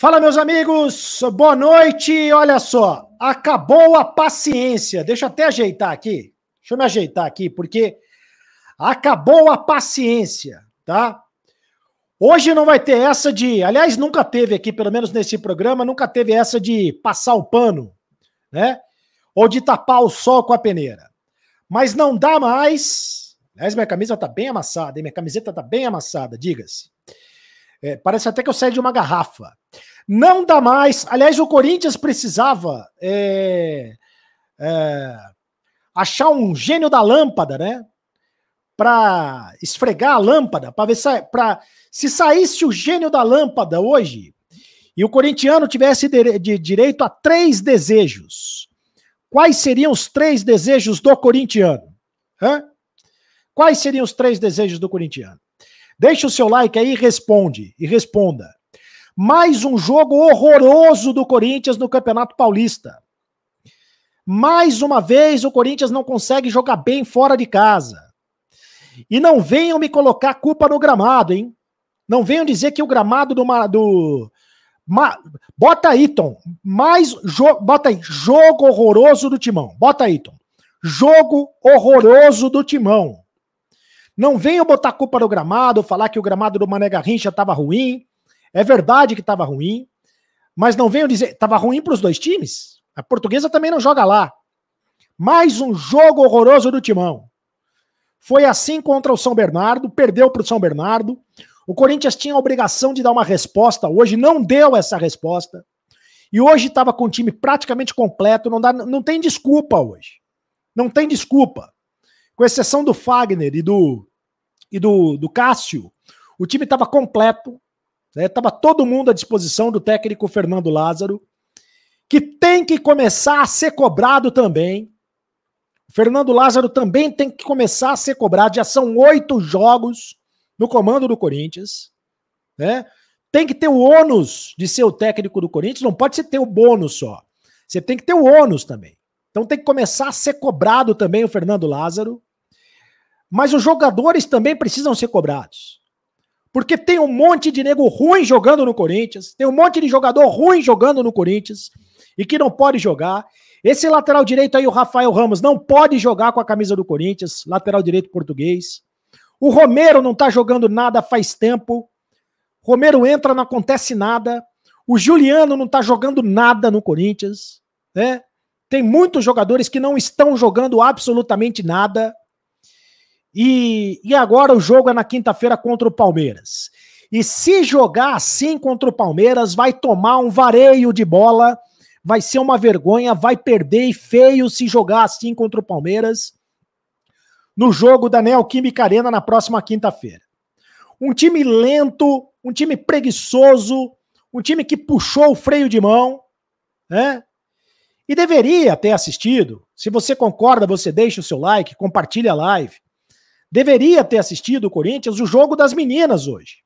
Fala, meus amigos, boa noite. Olha só, acabou a paciência. Deixa eu até ajeitar aqui. Deixa eu me ajeitar aqui, porque acabou a paciência, tá? Hoje não vai ter essa de... Aliás, nunca teve aqui, pelo menos nesse programa, nunca teve essa de passar o pano, né? Ou de tapar o sol com a peneira. Mas não dá mais... Aliás, minha camisa tá bem amassada, hein? Minha camiseta tá bem amassada, diga-se. Parece até que eu saí de uma garrafa. Não dá mais. Aliás, o Corinthians precisava achar um gênio da lâmpada, né? Para esfregar a lâmpada, para ver se saísse o gênio da lâmpada hoje e o corintiano tivesse direito a 3 desejos. Quais seriam os 3 desejos do corintiano? Hã? Quais seriam os 3 desejos do corintiano? Deixa o seu like aí e responda. Mais um jogo horroroso do Corinthians no Campeonato Paulista. Mais uma vez o Corinthians não consegue jogar bem fora de casa. E não venham me colocar a culpa no gramado, hein? Não venham dizer que o gramado bota aí, Tom. Bota aí, jogo horroroso do Timão. Bota aí, Tom. Jogo horroroso do Timão. Não venham botar a culpa no gramado, falar que o gramado do Mané Garrincha estava ruim. É verdade que estava ruim, mas não venham dizer... Estava ruim para os dois times? A Portuguesa também não joga lá. Mais um jogo horroroso do Timão. Foi assim contra o São Bernardo, perdeu para o São Bernardo. O Corinthians tinha a obrigação de dar uma resposta hoje, não deu essa resposta. E hoje estava com o time praticamente completo, não tem desculpa hoje. Não tem desculpa. Com exceção do Fagner e do Cássio, o time estava completo. Estava todo mundo à disposição do técnico Fernando Lázaro, que tem que começar a ser cobrado também. O Fernando Lázaro também tem que começar a ser cobrado. Já são 8 jogos no comando do Corinthians. Né? Tem que ter o ônus de ser o técnico do Corinthians, não pode ser ter o bônus só. Você tem que ter o ônus também. Então tem que começar a ser cobrado também o Fernando Lázaro. Mas os jogadores também precisam ser cobrados. Porque tem um monte de nego ruim jogando no Corinthians, tem um monte de jogador ruim jogando no Corinthians e que não pode jogar. Esse lateral direito aí, o Rafael Ramos, não pode jogar com a camisa do Corinthians, lateral direito português. O Romero não tá jogando nada faz tempo. Romero entra, não acontece nada. O Juliano não tá jogando nada no Corinthians, né? Tem muitos jogadores que não estão jogando absolutamente nada. E agora o jogo é na quinta-feira contra o Palmeiras. E se jogar assim contra o Palmeiras, vai tomar um vareio de bola, vai ser uma vergonha, vai perder e feio se jogar assim contra o Palmeiras no jogo da Neoquímica Arena na próxima quinta-feira. Um time lento, um time preguiçoso, um time que puxou o freio de mão, né? E deveria ter assistido. Se você concorda, você deixa o seu like, compartilha a live. Deveria ter assistido o Corinthians o jogo das meninas hoje.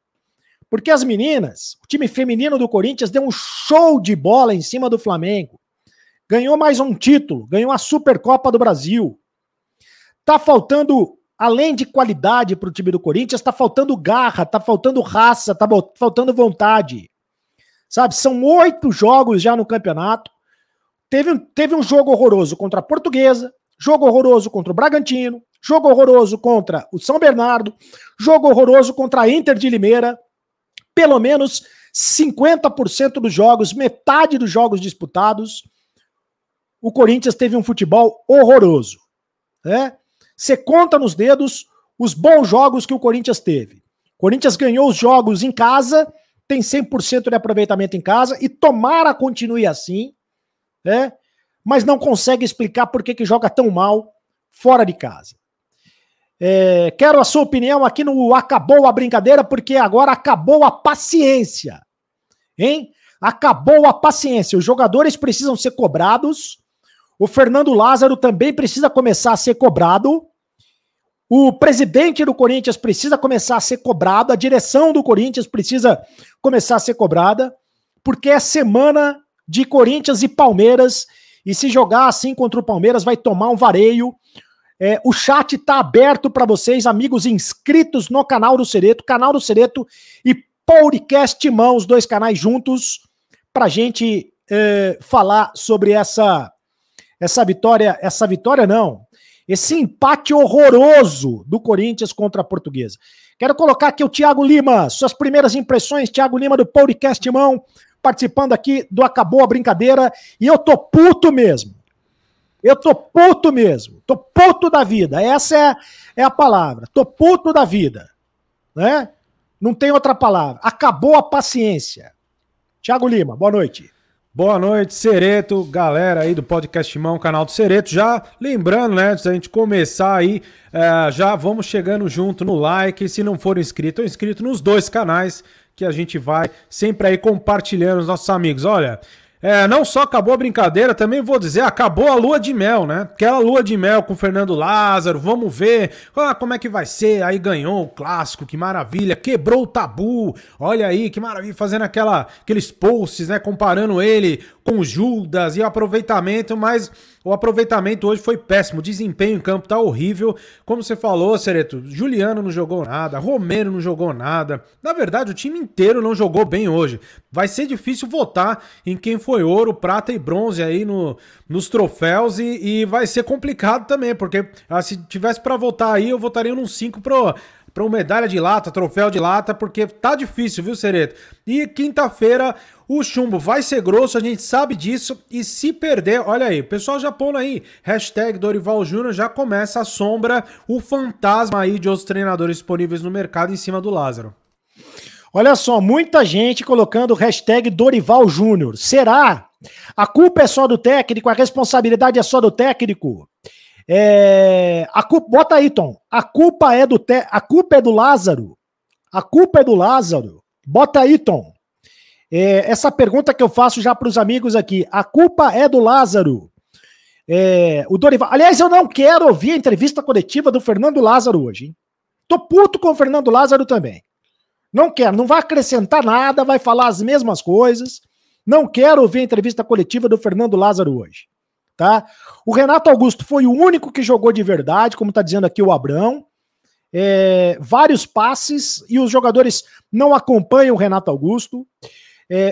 Porque as meninas, o time feminino do Corinthians deu um show de bola em cima do Flamengo. Ganhou mais um título, ganhou a Supercopa do Brasil. Tá faltando, além de qualidade para o time do Corinthians, tá faltando garra, tá faltando raça, tá faltando vontade. Sabe, são 8 jogos já no campeonato. Teve um jogo horroroso contra a Portuguesa, jogo horroroso contra o Bragantino, jogo horroroso contra o São Bernardo, jogo horroroso contra a Inter de Limeira. Pelo menos 50% dos jogos, metade dos jogos disputados, o Corinthians teve um futebol horroroso. Né? Você conta nos dedos os bons jogos que o Corinthians teve. O Corinthians ganhou os jogos em casa, tem 100% de aproveitamento em casa, e tomara continue assim, né? Mas não consegue explicar por que joga tão mal fora de casa. Quero a sua opinião aqui no Acabou a Brincadeira, porque agora acabou a paciência, hein? Acabou a paciência. Os jogadores precisam ser cobrados. O Fernando Lázaro também precisa começar a ser cobrado. O presidente do Corinthians precisa começar a ser cobrado. A direção do Corinthians precisa começar a ser cobrada, porque é semana de Corinthians e Palmeiras, e se jogar assim contra o Palmeiras vai tomar um vareio. O chat está aberto para vocês, amigos inscritos no canal do Cereto e Podcast Timão, os 2 canais juntos. para a gente falar sobre essa vitória, esse empate horroroso do Corinthians contra a Portuguesa. Quero colocar aqui o Thiago Lima, suas primeiras impressões, Thiago Lima do Podcast Mão, participando aqui do Acabou a Brincadeira, e eu tô puto mesmo. Tô puto da vida, essa é a palavra, tô puto da vida, né? Não tem outra palavra, acabou a paciência. Thiago Lima, boa noite. Boa noite, Cereto, galera aí do Podcast Mão, canal do Cereto. Já lembrando, né, antes da gente começar aí, já vamos chegando junto no like. Se não for inscrito, inscrito nos dois canais que a gente vai sempre aí compartilhando os nossos amigos. Olha, não só acabou a brincadeira, também vou dizer, acabou a lua de mel, né? Aquela lua de mel com o Fernando Lázaro, vamos ver como é que vai ser. Aí ganhou o clássico, que maravilha, quebrou o tabu, olha aí, que maravilha, fazendo aqueles posts, né, comparando ele com o Judas e o aproveitamento, mas o aproveitamento hoje foi péssimo, o desempenho em campo tá horrível, como você falou, Cereto, Juliano não jogou nada, Romero não jogou nada, na verdade o time inteiro não jogou bem hoje, vai ser difícil votar em quem foi ouro, prata e bronze aí nos troféus e vai ser complicado também, porque se tivesse para votar aí, eu votaria num 5 para uma medalha de lata, troféu de lata, porque tá difícil, viu, Cereto? E quinta-feira o chumbo vai ser grosso, a gente sabe disso, e se perder, olha aí, o pessoal já pondo aí, hashtag Dorival Júnior, já começa a sombra, o fantasma aí de outros treinadores disponíveis no mercado em cima do Lázaro. Olha só, muita gente colocando hashtag Dorival Júnior. Será? A culpa é só do técnico, a responsabilidade é só do técnico? Bota aí, Tom. A culpa é do Lázaro. A culpa é do Lázaro. Bota aí, Tom. Essa pergunta que eu faço já para os amigos aqui. A culpa é do Lázaro. O Dorival. Aliás, eu não quero ouvir a entrevista coletiva do Fernando Lázaro hoje, hein? Tô puto com o Fernando Lázaro também. Não quero, não vai acrescentar nada, vai falar as mesmas coisas. Não quero ouvir a entrevista coletiva do Fernando Lázaro hoje. Tá? O Renato Augusto foi o único que jogou de verdade, como está dizendo aqui o Abrão. Vários passes e os jogadores não acompanham o Renato Augusto.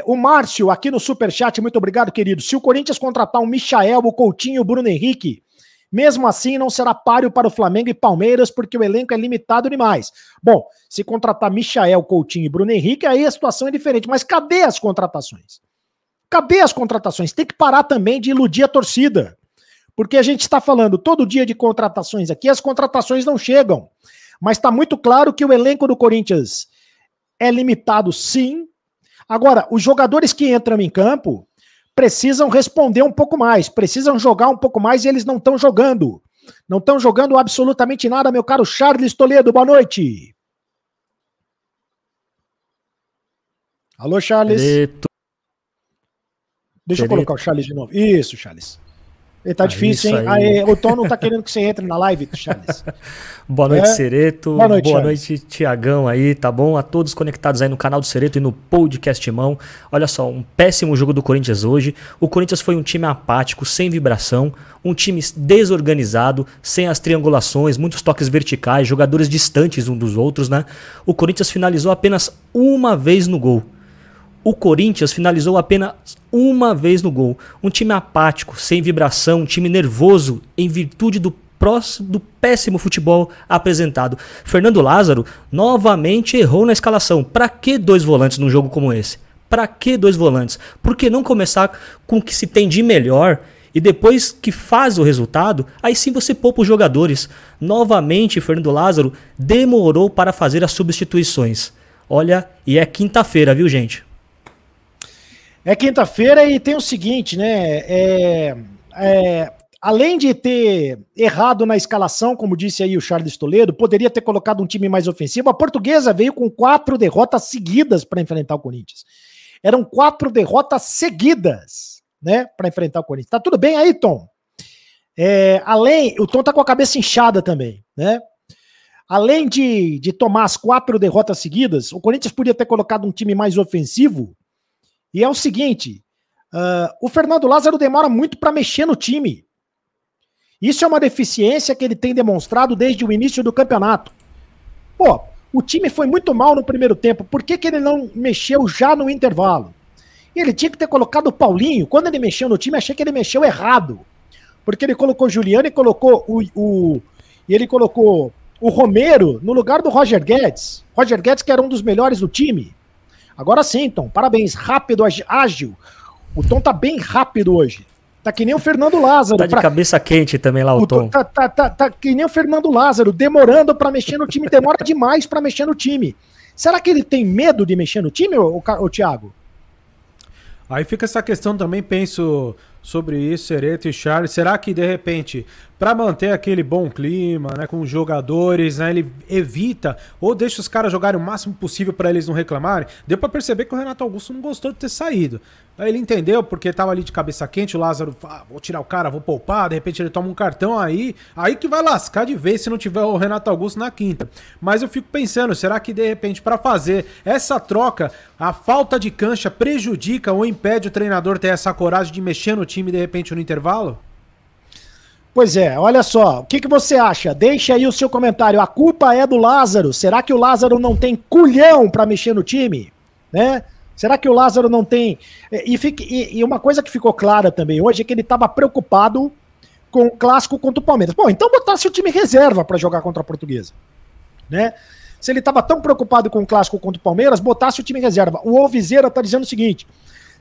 O Márcio, aqui no Superchat, muito obrigado, querido. Se o Corinthians contratar o Michael, o Coutinho e o Bruno Henrique, mesmo assim não será páreo para o Flamengo e Palmeiras, porque o elenco é limitado demais. Bom, se contratar Michael, Coutinho e Bruno Henrique, aí a situação é diferente. Mas cadê as contratações? Cadê as contratações? Tem que parar também de iludir a torcida. Porque a gente está falando todo dia de contratações aqui, as contratações não chegam. Mas está muito claro que o elenco do Corinthians é limitado, sim. Agora, os jogadores que entram em campo precisam responder um pouco mais, precisam jogar um pouco mais e eles não estão jogando. Não estão jogando absolutamente nada, meu caro Charles Toledo. Boa noite. Alô, Charles. Deixa eu colocar o Charles de novo. Isso, Charles. Tá difícil, hein? O Tom não tá querendo que você entre na live, Charles. Boa noite, Cereto. Boa noite, Tiagão aí, tá bom? A todos conectados aí no canal do Cereto e no Podcast Mão. Olha só, um péssimo jogo do Corinthians hoje. O Corinthians foi um time apático, sem vibração, um time desorganizado, sem as triangulações, muitos toques verticais, jogadores distantes uns dos outros, né? O Corinthians finalizou apenas uma vez no gol. O Corinthians finalizou apenas uma vez no gol. Um time apático, sem vibração, um time nervoso em virtude do péssimo futebol apresentado. Fernando Lázaro novamente errou na escalação. Para que 2 volantes num jogo como esse? Para que 2 volantes? Por que não começar com o que se tem de melhor e depois que faz o resultado, aí sim você poupa os jogadores? Novamente, Fernando Lázaro demorou para fazer as substituições. Olha, e é quinta-feira, viu, gente? É quinta-feira e tem o seguinte, né? Além de ter errado na escalação, como disse aí o Charles Toledo, poderia ter colocado um time mais ofensivo. A Portuguesa veio com 4 derrotas seguidas para enfrentar o Corinthians. Eram 4 derrotas seguidas, né? Para enfrentar o Corinthians. Tá tudo bem aí, Tom? O Tom tá com a cabeça inchada também, né? Além de tomar as 4 derrotas seguidas, o Corinthians podia ter colocado um time mais ofensivo. E é o seguinte, o Fernando Lázaro demora muito para mexer no time. Isso é uma deficiência que ele tem demonstrado desde o início do campeonato. O time foi muito mal no primeiro tempo. Por que ele não mexeu já no intervalo? Ele tinha que ter colocado o Paulinho. Quando ele mexeu no time, achei que ele mexeu errado. Porque ele colocou o Juliano e colocou ele colocou o Romero no lugar do Roger Guedes. Roger Guedes, que era um dos melhores do time. Agora sim, Tom, parabéns. Rápido, ágil. O Tom tá bem rápido hoje. Tá que nem o Fernando Lázaro. Tá de cabeça quente também lá o Tom. Tá que nem o Fernando Lázaro, demorando pra mexer no time. Demora demais pra mexer no time. Será que ele tem medo de mexer no time, ô Thiago? Aí fica essa questão também, penso sobre isso, Cereto e Charles. Será que, de repente, para manter aquele bom clima, né, com os jogadores, né, ele evita ou deixa os caras jogarem o máximo possível para eles não reclamarem? Deu para perceber que o Renato Augusto não gostou de ter saído. Aí ele entendeu, porque tava ali de cabeça quente, o Lázaro, vou tirar o cara, vou poupar, de repente ele toma um cartão aí que vai lascar de vez se não tiver o Renato Augusto na quinta. Mas eu fico pensando, será que de repente para fazer essa troca, a falta de cancha prejudica ou impede o treinador ter essa coragem de mexer no time de repente no intervalo? Pois é, olha só, o que você acha? Deixa aí o seu comentário. A culpa é do Lázaro. Será que o Lázaro não tem culhão para mexer no time? Né? Será que o Lázaro não tem... E uma coisa que ficou clara também hoje é que ele estava preocupado com o clássico contra o Palmeiras. Bom, então botasse o time reserva para jogar contra a Portuguesa. Né? Se ele estava tão preocupado com o clássico contra o Palmeiras, botasse o time reserva. O Alvizeira está dizendo o seguinte: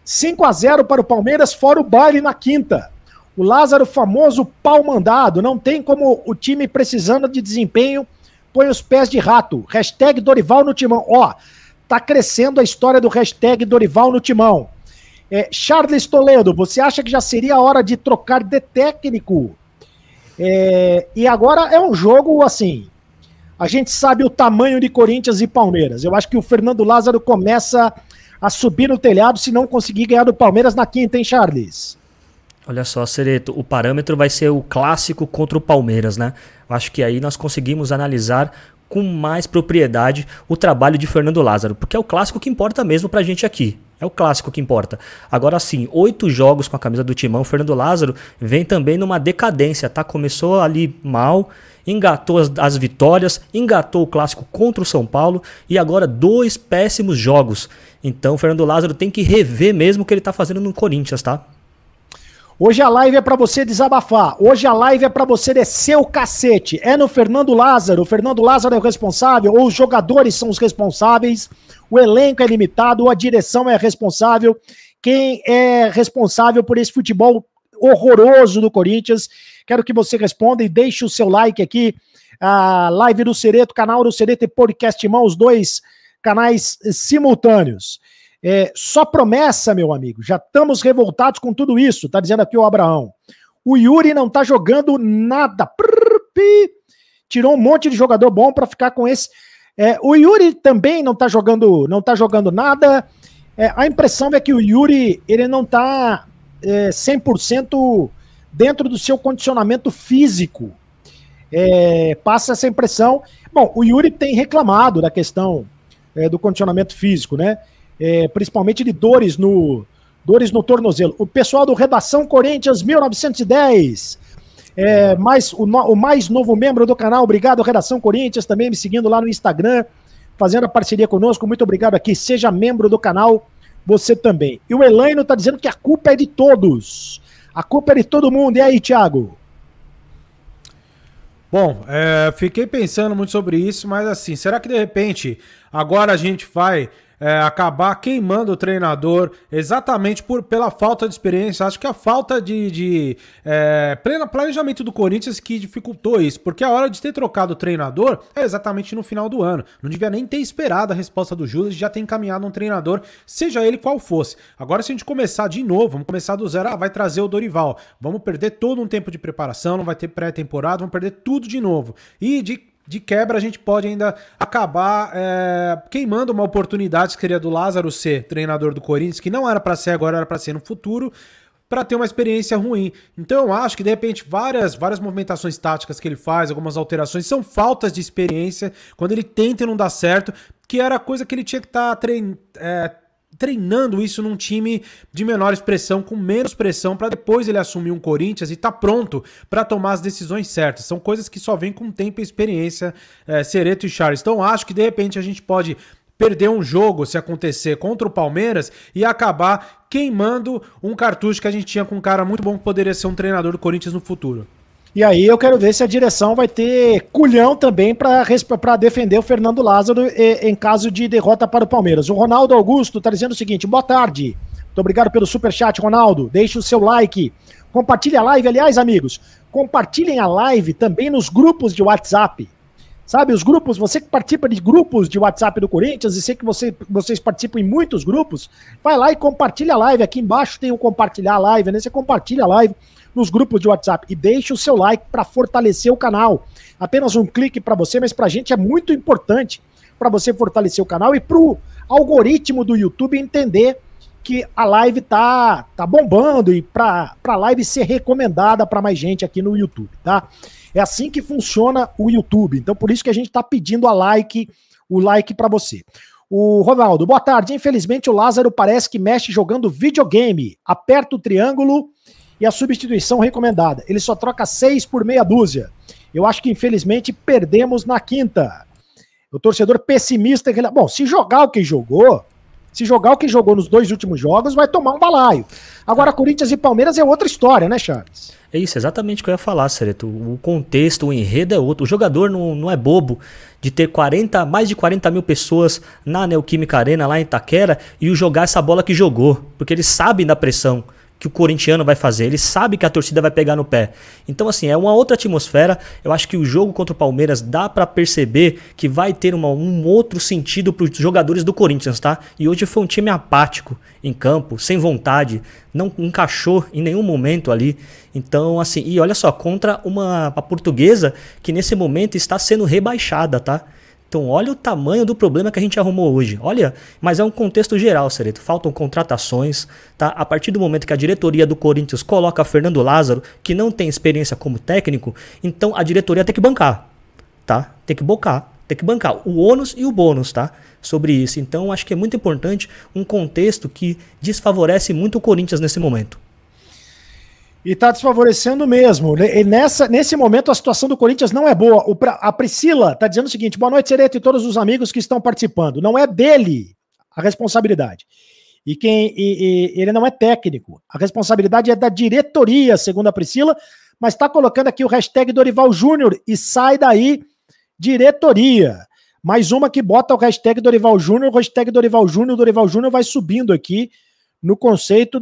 5-0 para o Palmeiras, fora o baile na quinta. O Lázaro, famoso pau mandado, não tem como o time precisando de desempenho, põe os pés de rato. Hashtag Dorival no Timão. Ó, tá crescendo a história do hashtag Dorival no Timão. Charles Toledo, você acha que já seria a hora de trocar de técnico? E agora é um jogo assim, a gente sabe o tamanho de Corinthians e Palmeiras. Eu acho que o Fernando Lázaro começa a subir no telhado se não conseguir ganhar do Palmeiras na quinta, hein, Charles? Olha só, Cereto, o parâmetro vai ser o clássico contra o Palmeiras, né? Acho que aí nós conseguimos analisar com mais propriedade o trabalho de Fernando Lázaro, porque é o clássico que importa mesmo pra gente aqui. É o clássico que importa. Agora sim, 8 jogos com a camisa do Timão, Fernando Lázaro vem também numa decadência, tá? Começou ali mal, engatou as vitórias, engatou o clássico contra o São Paulo e agora 2 péssimos jogos. Então, Fernando Lázaro tem que rever mesmo o que ele tá fazendo no Corinthians, tá? Hoje a live é pra você desabafar. Hoje a live é pra você descer o cacete. É no Fernando Lázaro. O Fernando Lázaro é o responsável, ou os jogadores são os responsáveis. O elenco é limitado, ou a direção é responsável. Quem é responsável por esse futebol horroroso do Corinthians? Quero que você responda e deixe o seu like aqui. A live do Cereto, canal do Cereto e Podcast Timão, os 2 canais simultâneos. Só promessa, meu amigo. Já estamos revoltados com tudo isso, tá dizendo aqui o Abraão. O Yuri não tá jogando nada. Tirou um monte de jogador bom para ficar com esse. O Yuri também não tá jogando nada. A impressão é que o Yuri ele não tá 100% dentro do seu condicionamento físico. Passa essa impressão. Bom, o Yuri tem reclamado da questão do condicionamento físico, né? Principalmente de dores no tornozelo. O pessoal do Redação Corinthians 1910, o mais novo membro do canal, obrigado Redação Corinthians, também me seguindo lá no Instagram, fazendo a parceria conosco, muito obrigado aqui, seja membro do canal, você também. E o Elaino está dizendo que a culpa é de todos, a culpa é de todo mundo. E aí, Thiago? Bom, fiquei pensando muito sobre isso, mas assim, será que de repente agora a gente vai acabar queimando o treinador exatamente pela falta de experiência? Acho que a falta de planejamento do Corinthians que dificultou isso, porque a hora de ter trocado o treinador é exatamente no final do ano. Não devia nem ter esperado a resposta do Júlio, já ter encaminhado um treinador, seja ele qual fosse. Agora, se a gente começar de novo, vamos começar do zero, vai trazer o Dorival, vamos perder todo um tempo de preparação, não vai ter pré-temporada, vamos perder tudo de novo. E de quebra, a gente pode ainda acabar queimando uma oportunidade que seria do Lázaro ser treinador do Corinthians, que não era para ser agora, era para ser no futuro, para ter uma experiência ruim. Então eu acho que de repente várias movimentações táticas que ele faz, algumas alterações, são faltas de experiência, quando ele tenta e não dá certo, que era coisa que ele tinha que estar treinando isso num time de menor expressão, com menos pressão, para depois ele assumir um Corinthians e tá pronto para tomar as decisões certas. São coisas que só vêm com tempo e experiência, Cereto e Charles. Então acho que de repente a gente pode perder um jogo, se acontecer, contra o Palmeiras e acabar queimando um cartucho que a gente tinha com um cara muito bom que poderia ser um treinador do Corinthians no futuro. E aí eu quero ver se a direção vai ter culhão também para defender o Fernando Lázaro em caso de derrota para o Palmeiras. O Ronaldo Augusto está dizendo o seguinte: boa tarde. Muito obrigado pelo superchat, Ronaldo. Deixe o seu like. Compartilhe a live. Aliás, amigos, compartilhem a live também nos grupos de WhatsApp. Sabe, os grupos, você que participa de grupos de WhatsApp do Corinthians, e sei que vocês participam em muitos grupos, vai lá e compartilha a live. Aqui embaixo tem o compartilhar a live, né? Você compartilha a live nos grupos de WhatsApp e deixe o seu like para fortalecer o canal. Apenas um clique para você, mas para a gente é muito importante para você fortalecer o canal e para o algoritmo do YouTube entender que a live tá bombando e para a live ser recomendada para mais gente aqui no YouTube, tá? É assim que funciona o YouTube. Então, por isso que a gente está pedindo o like para você. O Ronaldo, boa tarde. Infelizmente, o Lázaro parece que mexe jogando videogame. Aperta o triângulo e a substituição recomendada. Ele só troca 6 por meia dúzia. Eu acho que, infelizmente, perdemos na quinta. O torcedor pessimista... Bom, se jogar o que jogou nos 2 últimos jogos, vai tomar um balaio. Agora, Corinthians e Palmeiras é outra história, né, Charles? É isso, exatamente o que eu ia falar, Cereto. O contexto, o enredo é outro. O jogador não é bobo de ter mais de 40 mil pessoas na Neoquímica Arena, lá em Itaquera, e jogar essa bola que jogou. Porque eles sabem da pressão que o corintiano vai fazer, ele sabe que a torcida vai pegar no pé. Então, assim, é uma outra atmosfera. Eu acho que o jogo contra o Palmeiras dá pra perceber que vai ter um outro sentido pros jogadores do Corinthians, tá? E hoje foi um time apático em campo, sem vontade, não encaixou em nenhum momento ali. Então, assim, e olha só, contra uma Portuguesa que nesse momento está sendo rebaixada, tá? Então olha o tamanho do problema que a gente arrumou hoje. Olha, mas é um contexto geral, Cereto. Faltam contratações, tá? A partir do momento que a diretoria do Corinthians coloca Fernando Lázaro, que não tem experiência como técnico, então a diretoria tem que bancar, tá? Tem que bancar o ônus e o bônus, tá? Sobre isso. Então acho que é muito importante um contexto que desfavorece muito o Corinthians nesse momento. E tá desfavorecendo mesmo. Nesse momento, a situação do Corinthians não é boa. A Priscila tá dizendo o seguinte: boa noite, Cereto, e todos os amigos que estão participando. Não é dele a responsabilidade. Ele não é técnico. A responsabilidade é da diretoria, segundo a Priscila, mas tá colocando aqui o hashtag Dorival Júnior e sai daí, diretoria. Mais uma que bota o hashtag Dorival Júnior, Dorival Júnior vai subindo aqui no conceito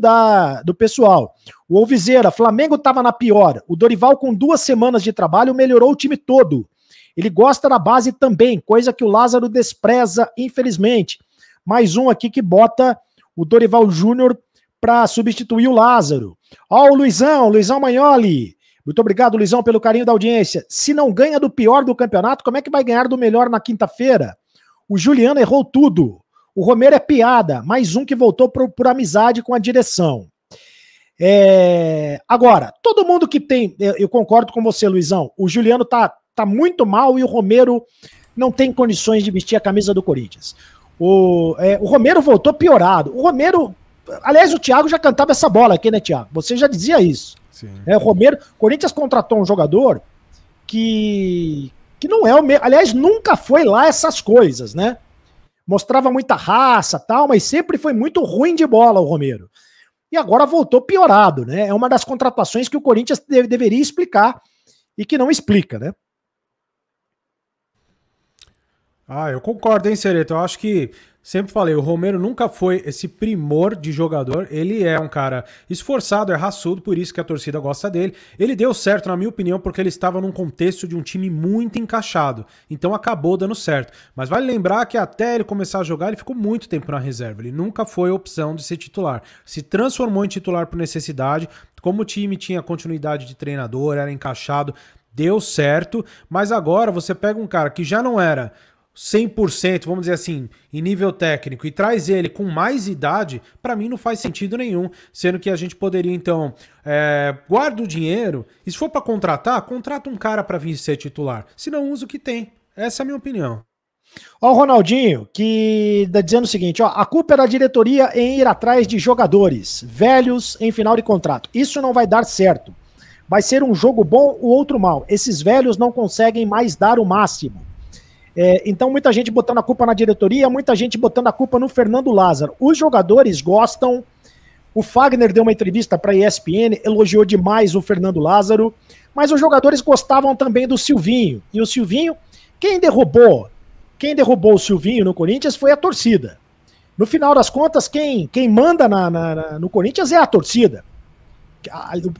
do pessoal. O Alviseira, Flamengo estava na pior. O Dorival, com 2 semanas de trabalho, melhorou o time todo. Ele gosta da base também, coisa que o Lázaro despreza, infelizmente. Mais um aqui que bota o Dorival Júnior para substituir o Lázaro. Ó, o Luizão Magnoli. Muito obrigado, Luizão, pelo carinho da audiência. Se não ganha do pior do campeonato, como é que vai ganhar do melhor na quinta-feira? O Juliano errou tudo. O Romero é piada, mais um que voltou por amizade com a direção. Agora, todo mundo que tem... Eu concordo com você, Luizão. O Juliano tá muito mal e o Romero não tem condições de vestir a camisa do Corinthians. O Romero voltou piorado. O Romero... Aliás, o Thiago já cantava essa bola aqui, né, Thiago? Você já dizia isso. Sim. O Romero... Corinthians contratou um jogador que não é o mesmo... Aliás, nunca foi lá essas coisas, né? Mostrava muita raça e tal, mas sempre foi muito ruim de bola o Romero. E agora voltou piorado, né? É uma das contratações que o Corinthians deveria explicar e que não explica, né? Eu concordo, hein, Cereto? Eu acho que, sempre falei, o Romero nunca foi esse primor de jogador. Ele é um cara esforçado, é raçudo, por isso que a torcida gosta dele. Ele deu certo, na minha opinião, porque ele estava num contexto de um time muito encaixado. Então acabou dando certo. Mas vale lembrar que até ele começar a jogar, ele ficou muito tempo na reserva. Ele nunca foi opção de ser titular. Se transformou em titular por necessidade. Como o time tinha continuidade de treinador, era encaixado, deu certo. Mas agora você pega um cara que já não era 100%, vamos dizer assim, em nível técnico, e traz ele com mais idade, para mim não faz sentido nenhum, sendo que a gente poderia então, guarda o dinheiro, e se for para contratar, contrata um cara para vir ser titular, se não usa o que tem. Essa é a minha opinião. Ó, o Ronaldinho, que tá dizendo o seguinte, ó, a culpa é da diretoria em ir atrás de jogadores velhos em final de contrato. Isso não vai dar certo. Vai ser um jogo bom ou outro mal. Esses velhos não conseguem mais dar o máximo. Então, muita gente botando a culpa na diretoria, muita gente botando a culpa no Fernando Lázaro. Os jogadores gostam. O Fagner deu uma entrevista para a ESPN, elogiou demais o Fernando Lázaro, mas os jogadores gostavam também do Silvinho. E o Silvinho, quem derrubou o Silvinho no Corinthians foi a torcida. No final das contas, quem manda no Corinthians é a torcida.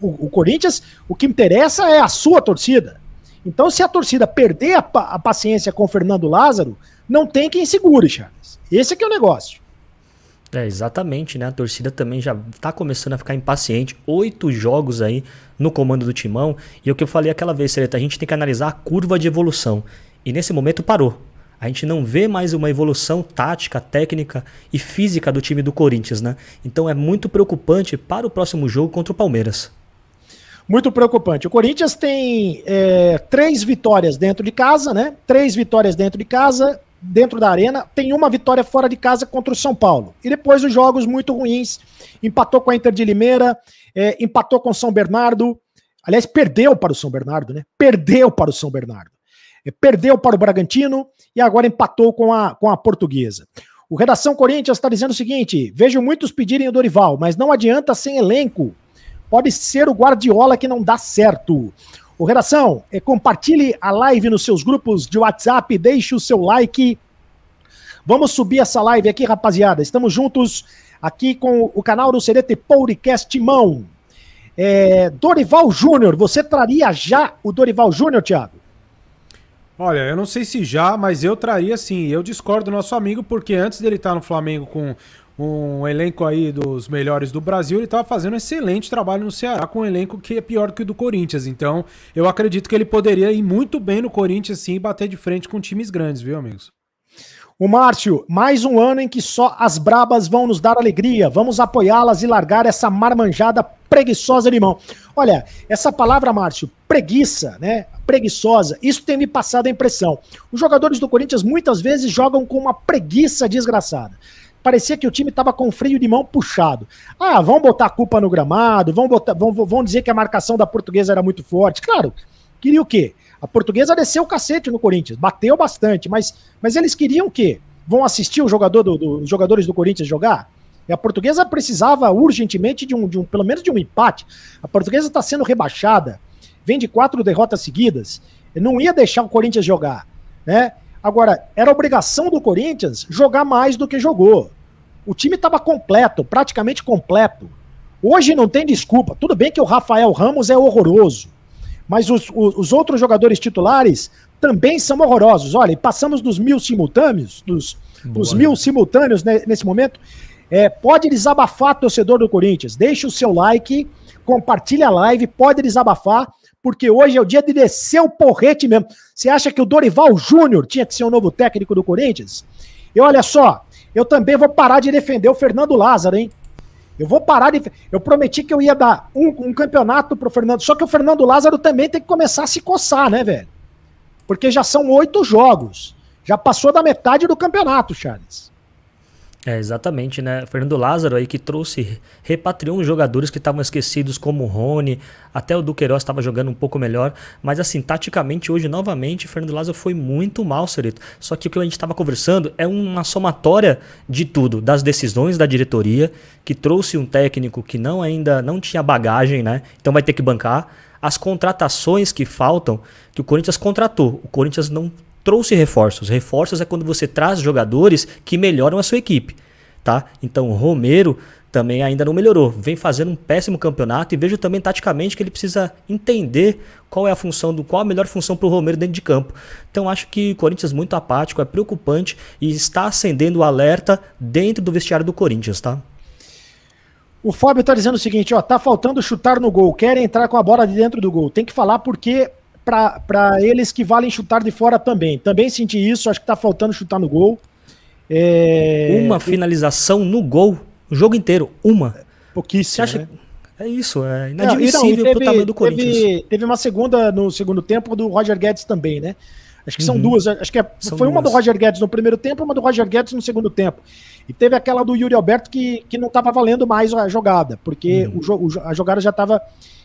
O Corinthians, o que interessa é a sua torcida. Então, se a torcida perder a paciência com o Fernando Lázaro, não tem quem segure, Charles. Esse aqui é o negócio. Exatamente, né? A torcida também já tá começando a ficar impaciente. 8 jogos aí no comando do Timão. E o que eu falei aquela vez, Sereta, a gente tem que analisar a curva de evolução. E nesse momento parou. A gente não vê mais uma evolução tática, técnica e física do time do Corinthians, né? Então é muito preocupante para o próximo jogo contra o Palmeiras. Muito preocupante. O Corinthians tem 3 vitórias dentro de casa, né? 3 vitórias dentro de casa, dentro da arena. Tem uma vitória fora de casa contra o São Paulo. E depois os jogos muito ruins. Empatou com a Inter de Limeira, empatou com o São Bernardo. Aliás, perdeu para o São Bernardo, né? Perdeu para o São Bernardo. Perdeu para o Bragantino e agora empatou com a Portuguesa. O Redação Corinthians está dizendo o seguinte: vejo muitos pedirem o Dorival, mas não adianta sem elenco. Pode ser o Guardiola que não dá certo. O Redação, compartilhe a live nos seus grupos de WhatsApp, deixe o seu like. Vamos subir essa live aqui, rapaziada. Estamos juntos aqui com o canal do Serete Podcast Timão. Dorival Júnior, você traria já o Dorival Júnior, Thiago? Olha, eu não sei se já, mas eu traria sim. Eu discordo do nosso amigo, porque antes dele estar no Flamengo com um elenco aí dos melhores do Brasil, ele estava fazendo um excelente trabalho no Ceará com um elenco que é pior do que o do Corinthians. Então, eu acredito que ele poderia ir muito bem no Corinthians sim e bater de frente com times grandes, viu, amigos? O Márcio, mais um ano em que só as brabas vão nos dar alegria. Vamos apoiá-las e largar essa marmanjada preguiçosa de mão. Olha, essa palavra, Márcio, preguiça, né? Preguiçosa, isso tem me passado a impressão. Os jogadores do Corinthians muitas vezes jogam com uma preguiça desgraçada. Parecia que o time estava com freio de mão puxado. Vão botar a culpa no gramado, vão dizer que a marcação da Portuguesa era muito forte. Claro, queria o quê? A Portuguesa desceu o cacete no Corinthians, bateu bastante, mas eles queriam o quê? Vão assistir os jogadores do Corinthians jogar? E a Portuguesa precisava urgentemente pelo menos de um empate. A Portuguesa está sendo rebaixada, vem de 4 derrotas seguidas, não ia deixar o Corinthians jogar, né? Agora, era obrigação do Corinthians jogar mais do que jogou. O time estava completo, praticamente completo. Hoje não tem desculpa. Tudo bem que o Rafael Ramos é horroroso, mas os outros jogadores titulares também são horrorosos. Olha, passamos dos 1000 simultâneos, dos 1000 simultâneos nesse momento. Pode desabafar, torcedor do Corinthians. Deixe o seu like, compartilhe a live, pode desabafar, porque hoje é o dia de descer o porrete mesmo. Você acha que o Dorival Júnior tinha que ser o novo técnico do Corinthians? E olha só, eu também vou parar de defender o Fernando Lázaro, hein? Eu prometi que eu ia dar um campeonato pro Fernando, só que o Fernando Lázaro também tem que começar a se coçar, né, velho? Porque já são 8 jogos. Já passou da metade do campeonato, Charles. Exatamente, né? Fernando Lázaro aí que repatriou uns jogadores que estavam esquecidos, como o Rony, até o Duqueiroz estava jogando um pouco melhor, mas assim, taticamente hoje, novamente, Fernando Lázaro foi muito mal, Serito. Só que o que a gente estava conversando é uma somatória de tudo, das decisões da diretoria, que trouxe um técnico que ainda não tinha bagagem, né? Então vai ter que bancar. As contratações que faltam, que o Corinthians contratou, o Corinthians não trouxe reforços. Reforços é quando você traz jogadores que melhoram a sua equipe, tá? Então o Romero também ainda não melhorou. Vem fazendo um péssimo campeonato e vejo também taticamente que ele precisa entender qual é a melhor função para o Romero dentro de campo. Então acho que o Corinthians muito apático, é preocupante e está acendendo o alerta dentro do vestiário do Corinthians, tá? O Fábio tá dizendo o seguinte, tá faltando chutar no gol, querem entrar com a bola de dentro do gol. Tem que falar porque para eles que valem chutar de fora também. Também senti isso, acho que tá faltando chutar no gol. Uma finalização no gol, o jogo inteiro, uma. Pouquíssimo, você acha, né? É isso, é inadmissível pro tamanho do Corinthians. Teve uma segunda no segundo tempo do Roger Guedes também, né? Acho que são duas, acho que foi uma do Roger Guedes no primeiro tempo, uma do Roger Guedes no segundo tempo. E teve aquela do Yuri Alberto que não estava valendo mais a jogada, porque a jogada já estava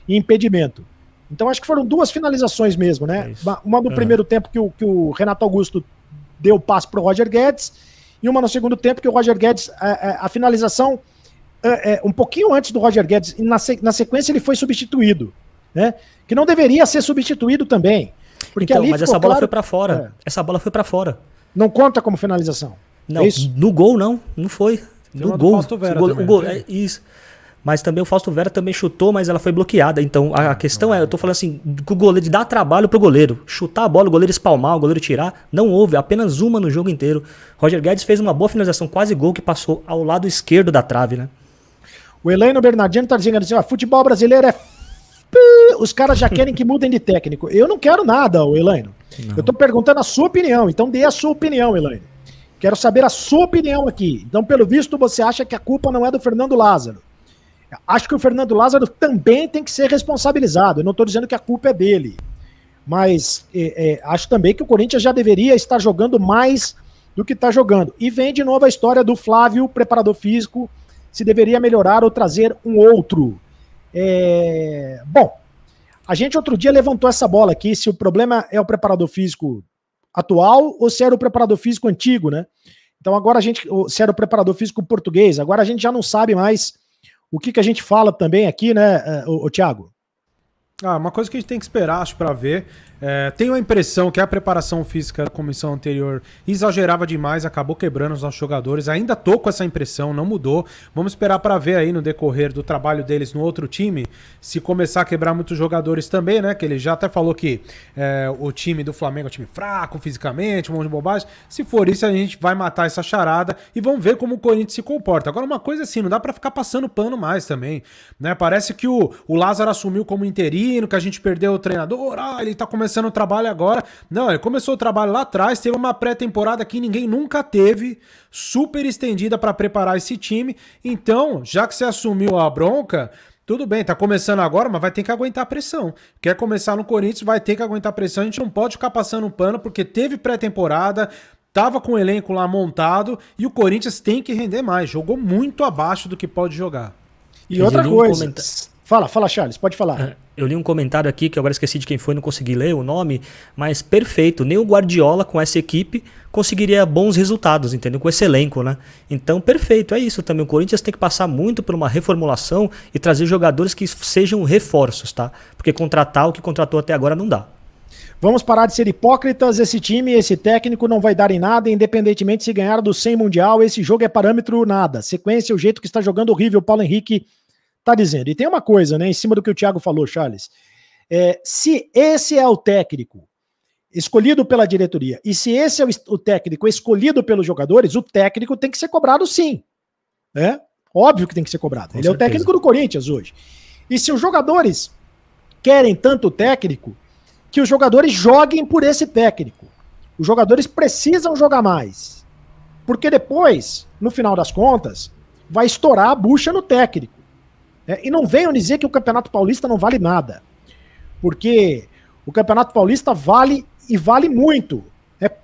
em impedimento. Então acho que foram 2 finalizações mesmo, né? Uma do primeiro tempo que o Renato Augusto deu o passe para o Roger Guedes, e uma no segundo tempo que o Roger Guedes, a finalização um pouquinho antes do Roger Guedes, e na sequência ele foi substituído, né? Que não deveria ser substituído também. Porque então, mas essa bola foi para fora. Essa bola foi para fora. Não conta como finalização. Não, no gol não foi. No gol. O gol isso. Mas também o Fausto Vera também chutou, mas ela foi bloqueada. Então a questão eu tô falando assim, que o goleiro dá trabalho pro goleiro. Chutar a bola, o goleiro espalmar, o goleiro tirar, não houve, apenas uma no jogo inteiro. Roger Guedes fez uma boa finalização, quase gol, que passou ao lado esquerdo da trave, né? O Elaino Bernardino tá dizendo assim, futebol brasileiro os caras já querem que mudem de técnico. Eu não quero nada, Elaino. Eu tô perguntando a sua opinião, então dê a sua opinião, Elaino. Quero saber a sua opinião aqui. Então, pelo visto, você acha que a culpa não é do Fernando Lázaro. Acho que o Fernando Lázaro também tem que ser responsabilizado. Eu não estou dizendo que a culpa é dele. Mas acho também que o Corinthians já deveria estar jogando mais do que está jogando. E vem de novo a história do Flávio, preparador físico, se deveria melhorar ou trazer um outro. Bom, a gente outro dia levantou essa bola aqui, se o problema é o preparador físico atual ou se era o preparador físico antigo, né? Então agora se era o preparador físico português, agora a gente já não sabe mais o que a gente fala também aqui, né, o Thiago? Uma coisa que a gente tem que esperar, acho, para ver. Tenho a impressão que a preparação física da comissão anterior exagerava demais, acabou quebrando os nossos jogadores. Ainda tô com essa impressão, não mudou. Vamos esperar para ver aí no decorrer do trabalho deles no outro time, se começar a quebrar muitos jogadores também, né? Que ele já até falou que o time do Flamengo é um time fraco fisicamente, um monte de bobagem. Se for isso, a gente vai matar essa charada e vamos ver como o Corinthians se comporta. Agora, uma coisa assim, não dá para ficar passando pano mais também, né? Parece que o Lázaro assumiu como interino, que a gente perdeu o treinador, ele tá começando o trabalho agora. Não, ele começou o trabalho lá atrás, teve uma pré-temporada que ninguém nunca teve, super estendida para preparar esse time. Então, já que você assumiu a bronca, tudo bem, tá começando agora, mas vai ter que aguentar a pressão. Quer começar no Corinthians, vai ter que aguentar a pressão. A gente não pode ficar passando pano, porque teve pré-temporada, tava com o elenco lá montado, e o Corinthians tem que render mais. Jogou muito abaixo do que pode jogar. E outra coisa... Fala, Charles, pode falar. Eu li um comentário aqui, que agora esqueci de quem foi, não consegui ler o nome, mas perfeito. Nem o Guardiola, com essa equipe, conseguiria bons resultados, entendeu? Com esse elenco, né? Então, perfeito, é isso também. O Corinthians tem que passar muito por uma reformulação e trazer jogadores que sejam reforços, tá? Porque contratar o que contratou até agora não dá. Vamos parar de ser hipócritas, esse time, esse técnico não vai dar em nada, independentemente se ganhar do 100 Mundial, esse jogo é parâmetro nada. Sequência, o jeito que está jogando horrível, Paulo Henrique tá dizendo. E tem uma coisa, né, em cima do que o Thiago falou, Charles. Se esse é o técnico escolhido pela diretoria e se esse é o técnico escolhido pelos jogadores, o técnico tem que ser cobrado sim. Né? Óbvio que tem que ser cobrado. Ele é o técnico do Corinthians hoje. E se os jogadores querem tanto o técnico, que os jogadores joguem por esse técnico. Os jogadores precisam jogar mais. Porque depois, no final das contas, vai estourar a bucha no técnico. E não venham dizer que o Campeonato Paulista não vale nada. Porque o Campeonato Paulista vale e vale muito.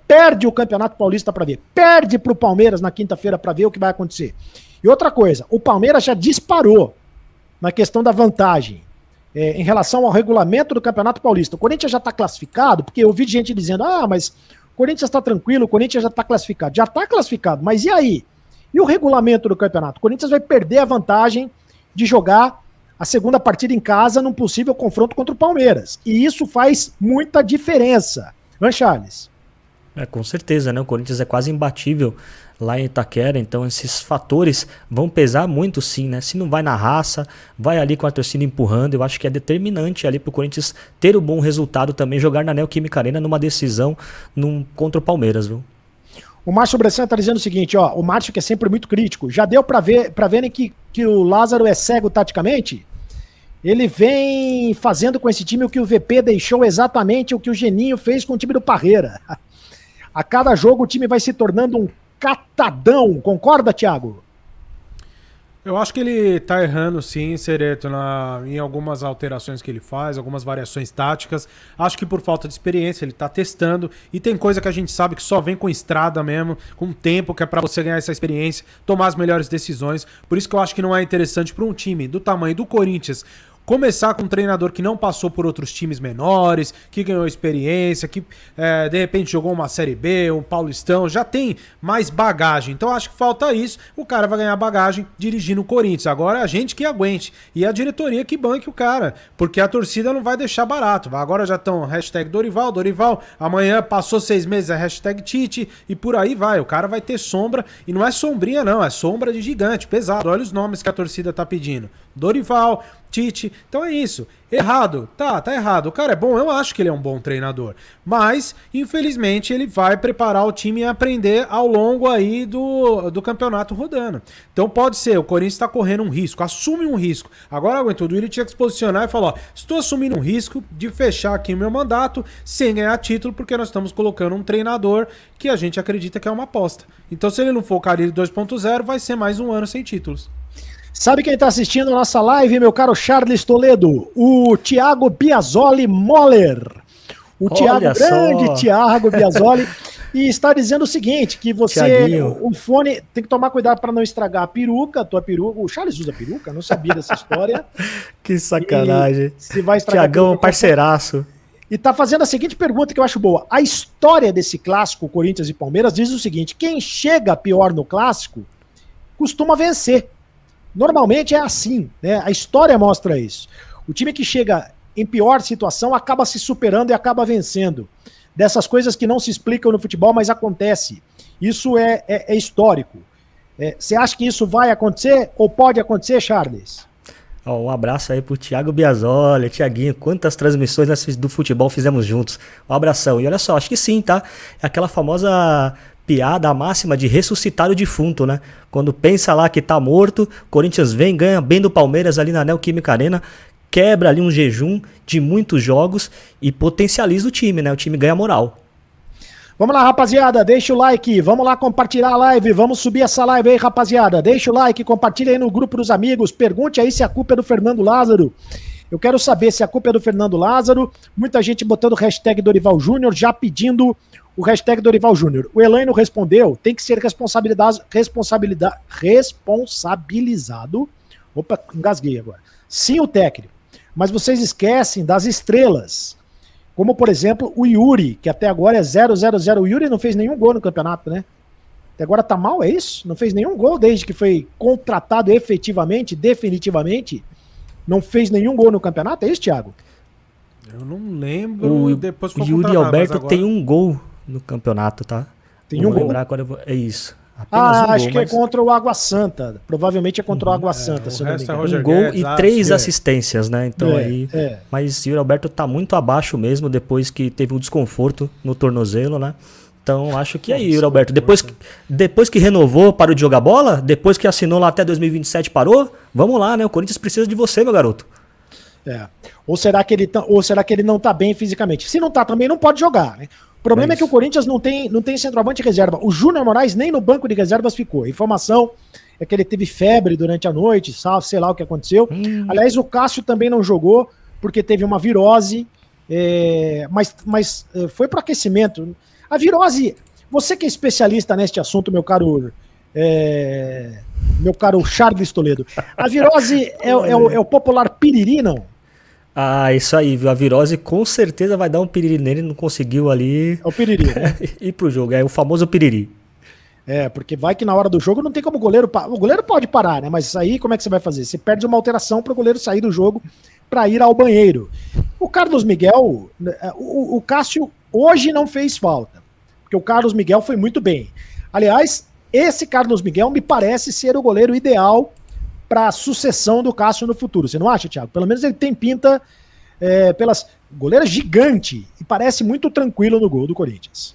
Perde o Campeonato Paulista para ver. Perde para o Palmeiras na quinta-feira para ver o que vai acontecer. E outra coisa, o Palmeiras já disparou na questão da vantagem em relação ao regulamento do Campeonato Paulista. O Corinthians já está classificado, porque eu ouvi gente dizendo, mas o Corinthians está tranquilo, o Corinthians já está classificado. Já está classificado, mas e aí? E o regulamento do campeonato? O Corinthians vai perder a vantagem de jogar a segunda partida em casa num possível confronto contra o Palmeiras. E isso faz muita diferença. Não é, Charles? Com certeza, né? O Corinthians é quase imbatível lá em Itaquera, então esses fatores vão pesar muito sim, né? Se não vai na raça, vai ali com a torcida empurrando, eu acho que é determinante ali pro Corinthians ter um bom resultado também, jogar na Neoquímica Arena numa decisão contra o Palmeiras, viu? O Márcio Bressan tá dizendo o seguinte, o Márcio, que é sempre muito crítico, já deu para verem que o Lázaro é cego taticamente? Ele vem fazendo com esse time o que o VP deixou exatamente o que o Geninho fez com o time do Parreira. A cada jogo o time vai se tornando um catadão, concorda, Thiago? Eu acho que ele tá errando sim, Cereto, em algumas alterações que ele faz, algumas variações táticas. Acho que por falta de experiência, ele tá testando. E tem coisa que a gente sabe que só vem com estrada mesmo, com tempo, que é pra você ganhar essa experiência, tomar as melhores decisões. Por isso que eu acho que não é interessante para um time do tamanho do Corinthians, começar com um treinador que não passou por outros times menores, que ganhou experiência, que de repente jogou uma Série B, um Paulistão, já tem mais bagagem. Então acho que falta isso, o cara vai ganhar bagagem dirigindo o Corinthians. Agora é a gente que aguente e a diretoria que banque o cara, porque a torcida não vai deixar barato. Agora já estão hashtag Dorival, amanhã passou 6 meses a hashtag Tite e por aí vai. O cara vai ter sombra e não é sombrinha não, é sombra de gigante, pesado. Olha os nomes que a torcida tá pedindo. Dorival, Tite, então é isso. Errado, tá errado. O cara é bom, eu acho que ele é um bom treinador. Mas, infelizmente, ele vai preparar o time e aprender ao longo aí do campeonato rodando. Então pode ser, o Corinthians tá correndo um risco, assume um risco. Agora aguentou, ele tinha que se posicionar e falar, ó, estou assumindo um risco de fechar aqui o meu mandato sem ganhar título, porque nós estamos colocando um treinador que a gente acredita que é uma aposta. Então se ele não for o Carille 2.0, vai ser mais um ano sem títulos. Sabe quem está assistindo a nossa live, meu caro Charles Toledo? O Thiago Biasoli Moller. O grande Thiago Biasoli. E está dizendo o seguinte, que você, o fone, tem que tomar cuidado para não estragar a peruca, tua peruca. O Charles usa peruca? Não sabia dessa história. Que sacanagem. Se vai estragar Thiagão, parceiraço. E tá fazendo a seguinte pergunta que eu acho boa. A história desse clássico, Corinthians e Palmeiras, diz o seguinte, quem chega pior no clássico costuma vencer. Normalmente é assim, né? A história mostra isso. O time que chega em pior situação acaba se superando e acaba vencendo. Dessas coisas que não se explicam no futebol, mas acontece. Isso é histórico. Você acha que isso vai acontecer ou pode acontecer, Charles? Um abraço aí pro Thiago Biasoli, Thiaguinho, quantas transmissões do futebol fizemos juntos. Um abração. E olha só, acho que sim, tá? É aquela famosa piada, a máxima de ressuscitar o defunto, né? Quando pensa lá que tá morto, Corinthians vem, ganha bem do Palmeiras ali na Neoquímica Arena, quebra ali um jejum de muitos jogos e potencializa o time, né? O time ganha moral. Vamos lá, rapaziada, deixa o like, vamos lá compartilhar a live, vamos subir essa live aí, rapaziada. Deixa o like, compartilha aí no grupo dos amigos, pergunte aí se a culpa é do Fernando Lázaro. Eu quero saber se a culpa é do Fernando Lázaro. Muita gente botando hashtag Dorival Júnior, já pedindo o hashtag Dorival Júnior. O Elaine respondeu, tem que ser responsabilizado. Opa, engasguei agora. Sim, o técnico. Mas vocês esquecem das estrelas. Como, por exemplo, o Yuri, que até agora é 0-0-0. O Yuri não fez nenhum gol no campeonato, né? Até agora tá mal, é isso? Não fez nenhum gol desde que foi contratado efetivamente, definitivamente. Não fez nenhum gol no campeonato, é isso, Thiago? Eu não lembro. Depois o Yuri Alberto agora tem um gol no campeonato, tá? Tem um gol? Lembrar agora é isso. Acho que é contra o Água Santa. Provavelmente é contra o Água Santa, se eu não me engano. Um gol e 3 assistências, né? Então Mas o Yuri Alberto tá muito abaixo mesmo, depois que teve um desconforto no tornozelo, né? Então acho que é aí, Yuri Alberto. Depois que renovou, parou de jogar bola? Depois que assinou lá até 2027, parou? Vamos lá, né? O Corinthians precisa de você, meu garoto. Ou será que ele não tá bem fisicamente? Se não tá também, não pode jogar, né? O problema é que o Corinthians não tem centroavante reserva. O Júnior Moraes nem no banco de reservas ficou. A informação é que ele teve febre durante a noite, sei lá o que aconteceu. Aliás, o Cássio também não jogou porque teve uma virose, mas foi pro aquecimento. A virose, você que é especialista neste assunto, meu caro Charles Toledo, a virose é o popular piriri, não? Isso aí, viu? A virose com certeza vai dar um piriri nele, não conseguiu ali. É o piriri, né? Ir pro jogo, é o famoso piriri. Porque vai que na hora do jogo não tem como o goleiro parar. O goleiro pode parar, né? Mas aí como é que você vai fazer? Você perde uma alteração para o goleiro sair do jogo para ir ao banheiro. O Carlos Miguel, o Cássio hoje não fez falta, porque o Carlos Miguel foi muito bem. Aliás, esse Carlos Miguel me parece ser o goleiro ideal para a sucessão do Cássio no futuro. Você não acha, Thiago? Pelo menos ele tem pinta pelas goleiro gigante e parece muito tranquilo no gol do Corinthians.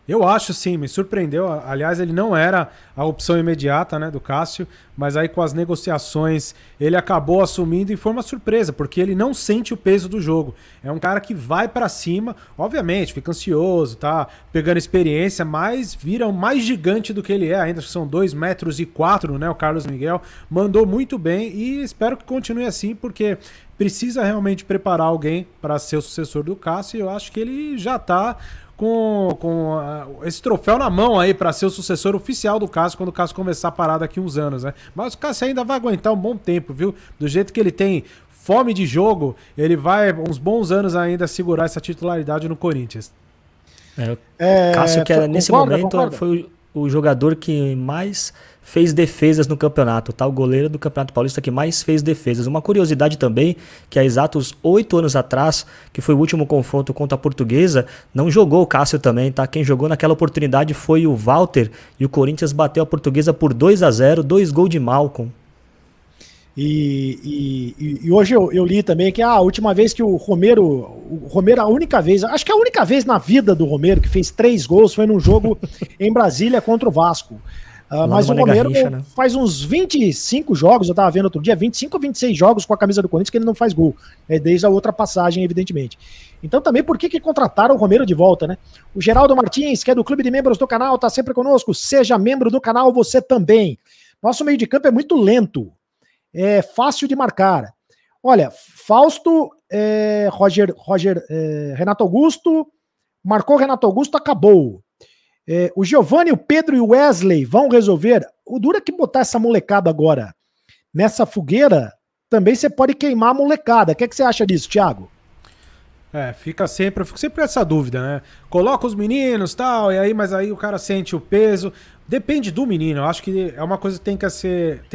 Eu acho sim, me surpreendeu. Aliás, ele não era a opção imediata, né, do Cássio, mas aí com as negociações ele acabou assumindo e foi uma surpresa, porque ele não sente o peso do jogo. É um cara que vai pra cima, obviamente, fica ansioso, tá pegando experiência, mas vira mais gigante do que ele é. Ainda são 2,4 metros, né, o Carlos Miguel. Mandou muito bem e espero que continue assim, porque precisa realmente preparar alguém para ser o sucessor do Cássio e eu acho que ele já tá com esse troféu na mão aí para ser o sucessor oficial do Cássio quando o Cássio começar a parar daqui uns anos, né? Mas o Cássio ainda vai aguentar um bom tempo, viu? Do jeito que ele tem fome de jogo, ele vai uns bons anos ainda segurar essa titularidade no Corinthians. Cássio, que nesse momento foi o jogador que mais fez defesas no campeonato, tá? O goleiro do Campeonato Paulista que mais fez defesas. Uma curiosidade também, que há exatos 8 anos atrás, que foi o último confronto contra a Portuguesa, não jogou o Cássio também, tá? Quem jogou naquela oportunidade foi o Walter, e o Corinthians bateu a Portuguesa por 2-0, 2 gols de Malcom. E hoje eu li também que a última vez que o Romero, a única vez, acho que a única vez na vida do Romero que fez 3 gols foi num jogo em Brasília contra o Vasco. Mas o Romero faz uns 25 jogos, eu tava vendo outro dia, 25 ou 26 jogos com a camisa do Corinthians que ele não faz gol, desde a outra passagem, evidentemente. Então também por que contrataram o Romero de volta, né? O Geraldo Martins, que é do Clube de Membros do canal, tá sempre conosco, seja membro do canal você também. Nosso meio de campo é muito lento, é fácil de marcar. Olha, Fausto, Renato Augusto, marcou Renato Augusto, acabou. O Giovanni, o Pedro e o Wesley vão resolver. O duro é que botar essa molecada agora nessa fogueira, também você pode queimar a molecada. O que você acha disso, Thiago? Eu fico sempre com essa dúvida, né? Coloca os meninos e tal, mas aí o cara sente o peso. Depende do menino, eu acho que é uma coisa que tem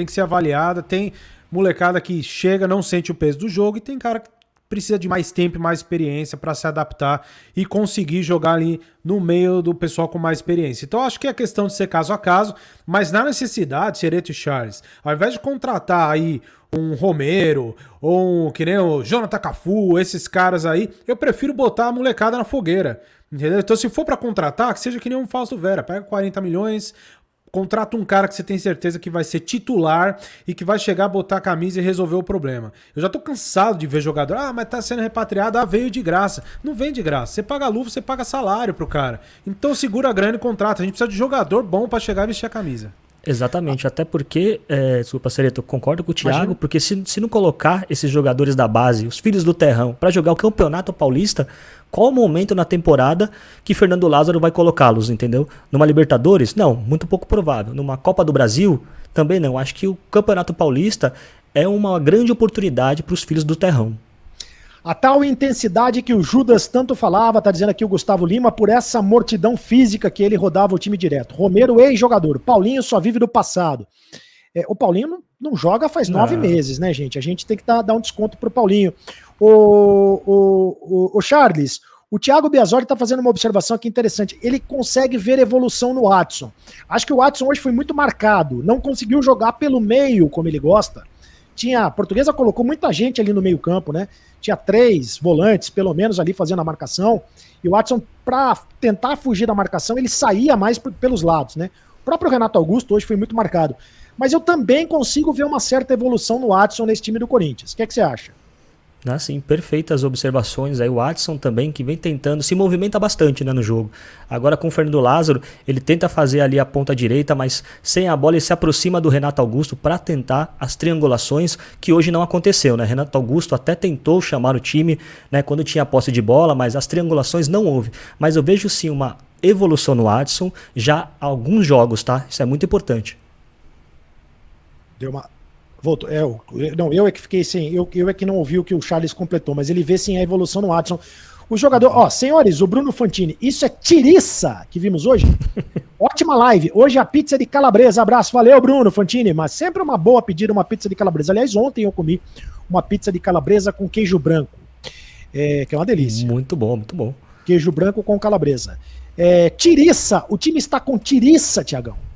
que ser avaliada. Tem molecada que chega, não sente o peso do jogo, e tem cara que precisa de mais tempo e mais experiência para se adaptar e conseguir jogar ali no meio do pessoal com mais experiência. Então acho que é questão de ser caso a caso, mas na necessidade, Cereto e Charles, ao invés de contratar aí um Romero ou que nem o Jonathan Cafu, esses caras aí, eu prefiro botar a molecada na fogueira, entendeu? Então se for para contratar, que seja que nem um Fausto Vera, pega 40 milhões, contrata um cara que você tem certeza que vai ser titular e que vai chegar, botar a camisa e resolver o problema. Eu já tô cansado de ver jogador, mas tá sendo repatriado, veio de graça. Não vem de graça. Você paga luva, você paga salário pro cara. Então segura a grana e contrata. A gente precisa de jogador bom pra chegar e vestir a camisa. Exatamente, até porque, desculpa, Cereto, eu concordo com o Thiago, imagina, porque se não colocar esses jogadores da base, os filhos do terrão, para jogar o Campeonato Paulista, qual o momento na temporada que Fernando Lázaro vai colocá-los, entendeu? Numa Libertadores? Não, muito pouco provável. Numa Copa do Brasil? Também não. Acho que o Campeonato Paulista é uma grande oportunidade para os filhos do terrão. A tal intensidade que o Judas tanto falava, tá dizendo aqui o Gustavo Lima, por essa mortidão física que ele rodava o time direto. Romero, ex-jogador. Paulinho só vive do passado. O Paulinho não joga faz 9 meses, né, gente? A gente tem que dar um desconto pro Paulinho. O Charles, o Thiago Biasoli tá fazendo uma observação aqui interessante. Ele consegue ver evolução no Watson. Acho que o Watson hoje foi muito marcado. Não conseguiu jogar pelo meio, como ele gosta. A Portuguesa colocou muita gente ali no meio campo, né? Tinha 3 volantes, pelo menos, ali fazendo a marcação. E o Watson, para tentar fugir da marcação, ele saía mais pelos lados, né? O próprio Renato Augusto hoje foi muito marcado. Mas eu também consigo ver uma certa evolução no Watson nesse time do Corinthians. O que você acha? Sim, perfeitas observações. Aí o Watson também, que vem tentando, se movimenta bastante, né, no jogo. Agora com o Fernando Lázaro, ele tenta fazer ali a ponta direita, mas sem a bola ele se aproxima do Renato Augusto para tentar as triangulações, que hoje não aconteceu, né? Renato Augusto até tentou chamar o time, né, quando tinha posse de bola, mas as triangulações não houve. Mas eu vejo sim uma evolução no Watson já há alguns jogos, tá? Isso é muito importante. Deu uma... Voltou. Eu é que fiquei sem. Eu é que não ouvi o que o Charles completou, mas ele vê sim a evolução no Watson. O jogador, senhores, o Bruno Fantini, isso é tiriça que vimos hoje? Ótima live. Hoje a pizza de calabresa. Abraço, valeu, Bruno Fantini. Mas sempre uma boa pedir uma pizza de calabresa. Aliás, ontem eu comi uma pizza de calabresa com queijo branco, que é uma delícia. Muito bom, muito bom. Queijo branco com calabresa. Tiriça. O time está com tiriça, Tiagão.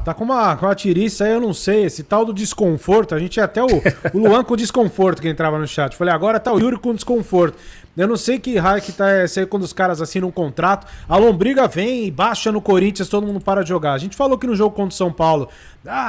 Tá com uma tiriça aí, eu não sei, esse tal do desconforto, a gente tinha até o Luan com desconforto que entrava no chat. Falei, agora tá o Yuri com desconforto. Eu não sei que raio que tá esse aí quando os caras assinam um contrato, a lombriga vem e baixa no Corinthians, todo mundo para de jogar. A gente falou que no jogo contra o São Paulo,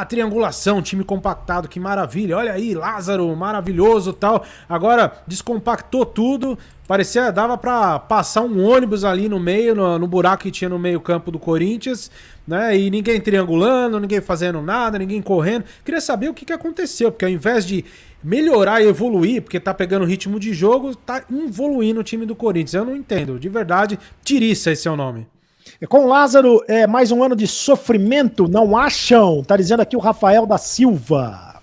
triangulação, time compactado, que maravilha, olha aí, Lázaro, maravilhoso e tal. Agora descompactou tudo, parecia, dava pra passar um ônibus ali no meio, no buraco que tinha no meio campo do Corinthians, né? E ninguém triangulando, ninguém fazendo nada, ninguém correndo. Queria saber o que aconteceu, porque ao invés de melhorar e evoluir, porque tá pegando ritmo de jogo, tá evoluindo o time do Corinthians. Eu não entendo, de verdade, tiriça esse é o nome. Com o Lázaro, mais um ano de sofrimento, não acham? Tá dizendo aqui o Rafael da Silva.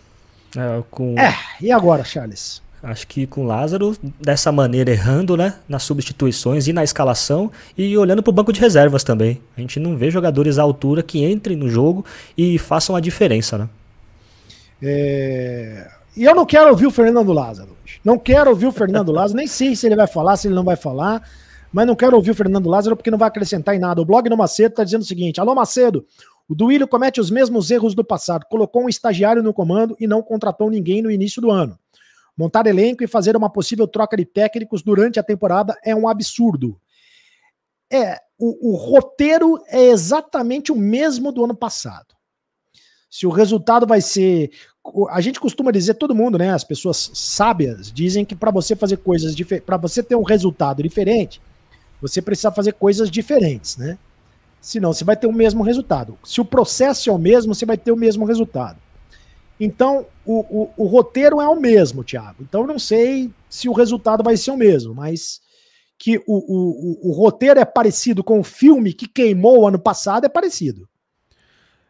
E agora, Charles? Acho que com o Lázaro, dessa maneira, errando, né, nas substituições e na escalação, e olhando para o banco de reservas também. A gente não vê jogadores à altura que entrem no jogo e façam a diferença, né? E eu não quero ouvir o Fernando Lázaro hoje. Não quero ouvir o Fernando Lázaro, nem sei se ele vai falar, se ele não vai falar, mas não quero ouvir o Fernando Lázaro porque não vai acrescentar em nada. O blog do Macedo está dizendo o seguinte: alô Macedo, o Duílio comete os mesmos erros do passado, colocou um estagiário no comando e não contratou ninguém no início do ano. Montar elenco e fazer uma possível troca de técnicos durante a temporada é um absurdo. O roteiro é exatamente o mesmo do ano passado. Se o resultado vai ser... A gente costuma dizer, todo mundo, né? As pessoas sábias dizem que para você fazer coisas diferentes, para você ter um resultado diferente, você precisa fazer coisas diferentes, né? Senão você vai ter o mesmo resultado. Se o processo é o mesmo, você vai ter o mesmo resultado. Então, o roteiro é o mesmo, Thiago. Então, eu não sei se o resultado vai ser o mesmo, mas que o roteiro é parecido com o filme que queimou o ano passado, é parecido.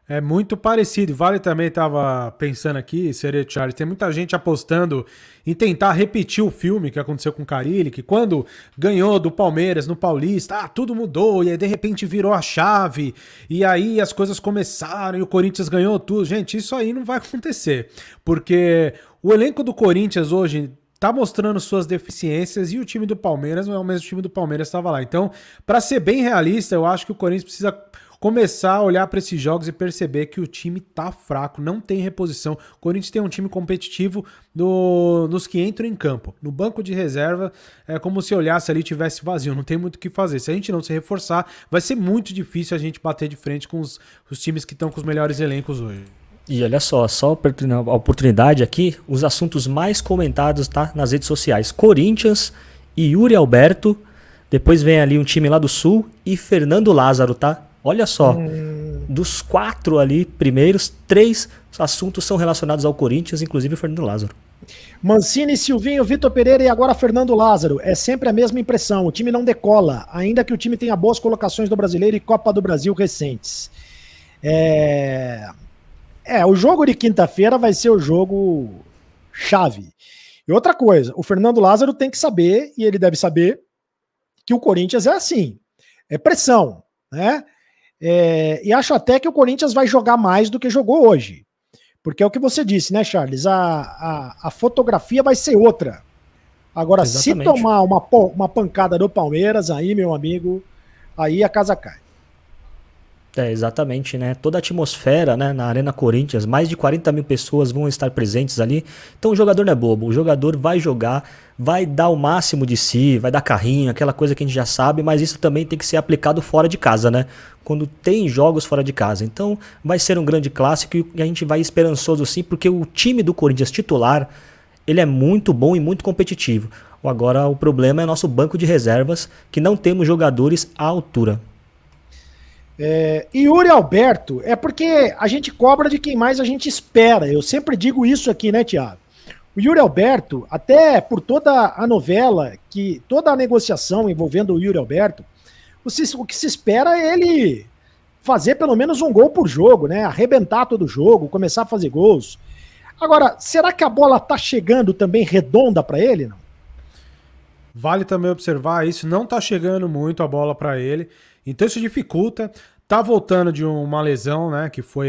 É muito parecido. Vale também estava pensando aqui, Cereto, Charles, tem muita gente apostando em tentar repetir o filme que aconteceu com o Carille, que quando ganhou do Palmeiras no Paulista, tudo mudou, e aí de repente virou a chave, e aí as coisas começaram, e o Corinthians ganhou tudo. Gente, isso aí não vai acontecer, porque o elenco do Corinthians hoje tá mostrando suas deficiências e o time do Palmeiras não é o mesmo time do Palmeiras que estava lá. Então, para ser bem realista, eu acho que o Corinthians precisa começar a olhar para esses jogos e perceber que o time tá fraco, não tem reposição. O Corinthians tem um time competitivo nos que entram em campo. No banco de reserva, é como se olhasse ali e tivesse vazio, não tem muito o que fazer. Se a gente não se reforçar, vai ser muito difícil a gente bater de frente com os times que estão com os melhores elencos hoje. E olha só a oportunidade aqui, os assuntos mais comentados, tá, nas redes sociais. Corinthians e Yuri Alberto, depois vem ali um time lá do Sul e Fernando Lázaro, tá? Olha só, dos 4 ali primeiros, 3 assuntos são relacionados ao Corinthians, inclusive o Fernando Lázaro. Mancini, Silvinho, Vitor Pereira e agora Fernando Lázaro. É sempre a mesma impressão, o time não decola, ainda que o time tenha boas colocações do Brasileiro e Copa do Brasil recentes. O jogo de quinta-feira vai ser o jogo chave. E outra coisa, o Fernando Lázaro tem que saber, e ele deve saber, que o Corinthians é assim, é pressão, né? E acho até que o Corinthians vai jogar mais do que jogou hoje. Porque é o que você disse, né, Charles? A fotografia vai ser outra. Agora, exatamente. Se tomar uma pancada do Palmeiras, aí, meu amigo, aí a casa cai. Exatamente, né? Toda a atmosfera, né, na Arena Corinthians, mais de 40 mil pessoas vão estar presentes ali. Então o jogador não é bobo, o jogador vai jogar, vai dar o máximo de si, vai dar carrinho, aquela coisa que a gente já sabe, mas isso também tem que ser aplicado fora de casa, né? Quando tem jogos fora de casa. Então vai ser um grande clássico e a gente vai esperançoso sim, porque o time do Corinthians titular, ele é muito bom e muito competitivo. Agora o problema é nosso banco de reservas, que não temos jogadores à altura. E Yuri Alberto, é porque a gente cobra de quem mais a gente espera. Eu sempre digo isso aqui, né, Thiago? O Yuri Alberto, até por toda a novela, toda a negociação envolvendo o Yuri Alberto, o que se espera é ele fazer pelo menos um gol por jogo, né? Arrebentar todo o jogo, começar a fazer gols. Agora, será que a bola tá chegando também redonda para ele, não? Vale também observar isso, não tá chegando muito a bola para ele. Então isso dificulta, tá voltando de uma lesão, né, que foi,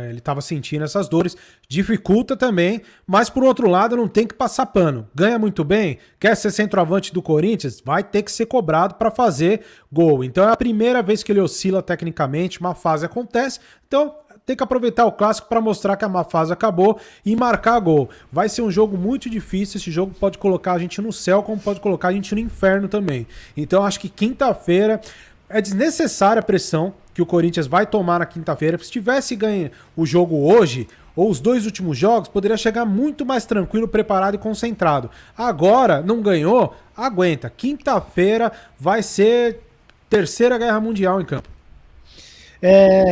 ele tava sentindo essas dores, dificulta também, mas por outro lado não tem que passar pano, ganha muito bem, quer ser centroavante do Corinthians, vai ter que ser cobrado para fazer gol, então é a primeira vez que ele oscila tecnicamente, uma fase acontece, então tem que aproveitar o clássico para mostrar que a má fase acabou e marcar gol. Vai ser um jogo muito difícil, esse jogo pode colocar a gente no céu, como pode colocar a gente no inferno também, então acho que quinta-feira é desnecessária a pressão que o Corinthians vai tomar na quinta-feira. Se tivesse ganho o jogo hoje, ou os 2 últimos jogos, poderia chegar muito mais tranquilo, preparado e concentrado. Agora, não ganhou? Aguenta. Quinta-feira vai ser terceira guerra mundial em campo.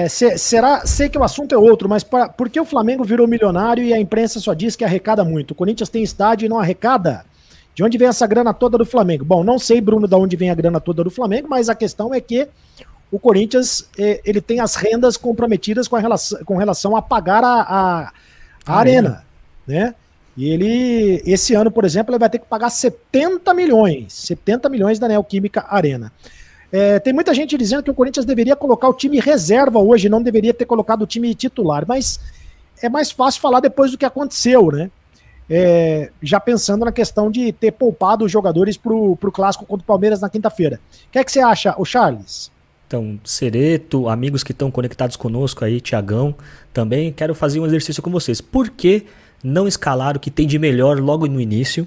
Sei que o assunto é outro, mas por que o Flamengo virou milionário e a imprensa só diz que arrecada muito? O Corinthians tem estádio e não arrecada? De onde vem essa grana toda do Flamengo? Bom, não sei, Bruno, de onde vem a grana toda do Flamengo, mas a questão é que o Corinthians ele tem as rendas comprometidas com relação a pagar a arena. né? E ele, esse ano, por exemplo, ele vai ter que pagar 70 milhões da Neoquímica Arena. Tem muita gente dizendo que o Corinthians deveria colocar o time reserva hoje, não deveria ter colocado o time titular, mas é mais fácil falar depois do que aconteceu, né? Já pensando na questão de ter poupado os jogadores pro clássico contra o Palmeiras na quinta-feira. O que é que você acha, o Charles? Então, Cereto, amigos que estão conectados conosco aí, Tiagão, também quero fazer um exercício com vocês. Por que não escalar o que tem de melhor logo no início,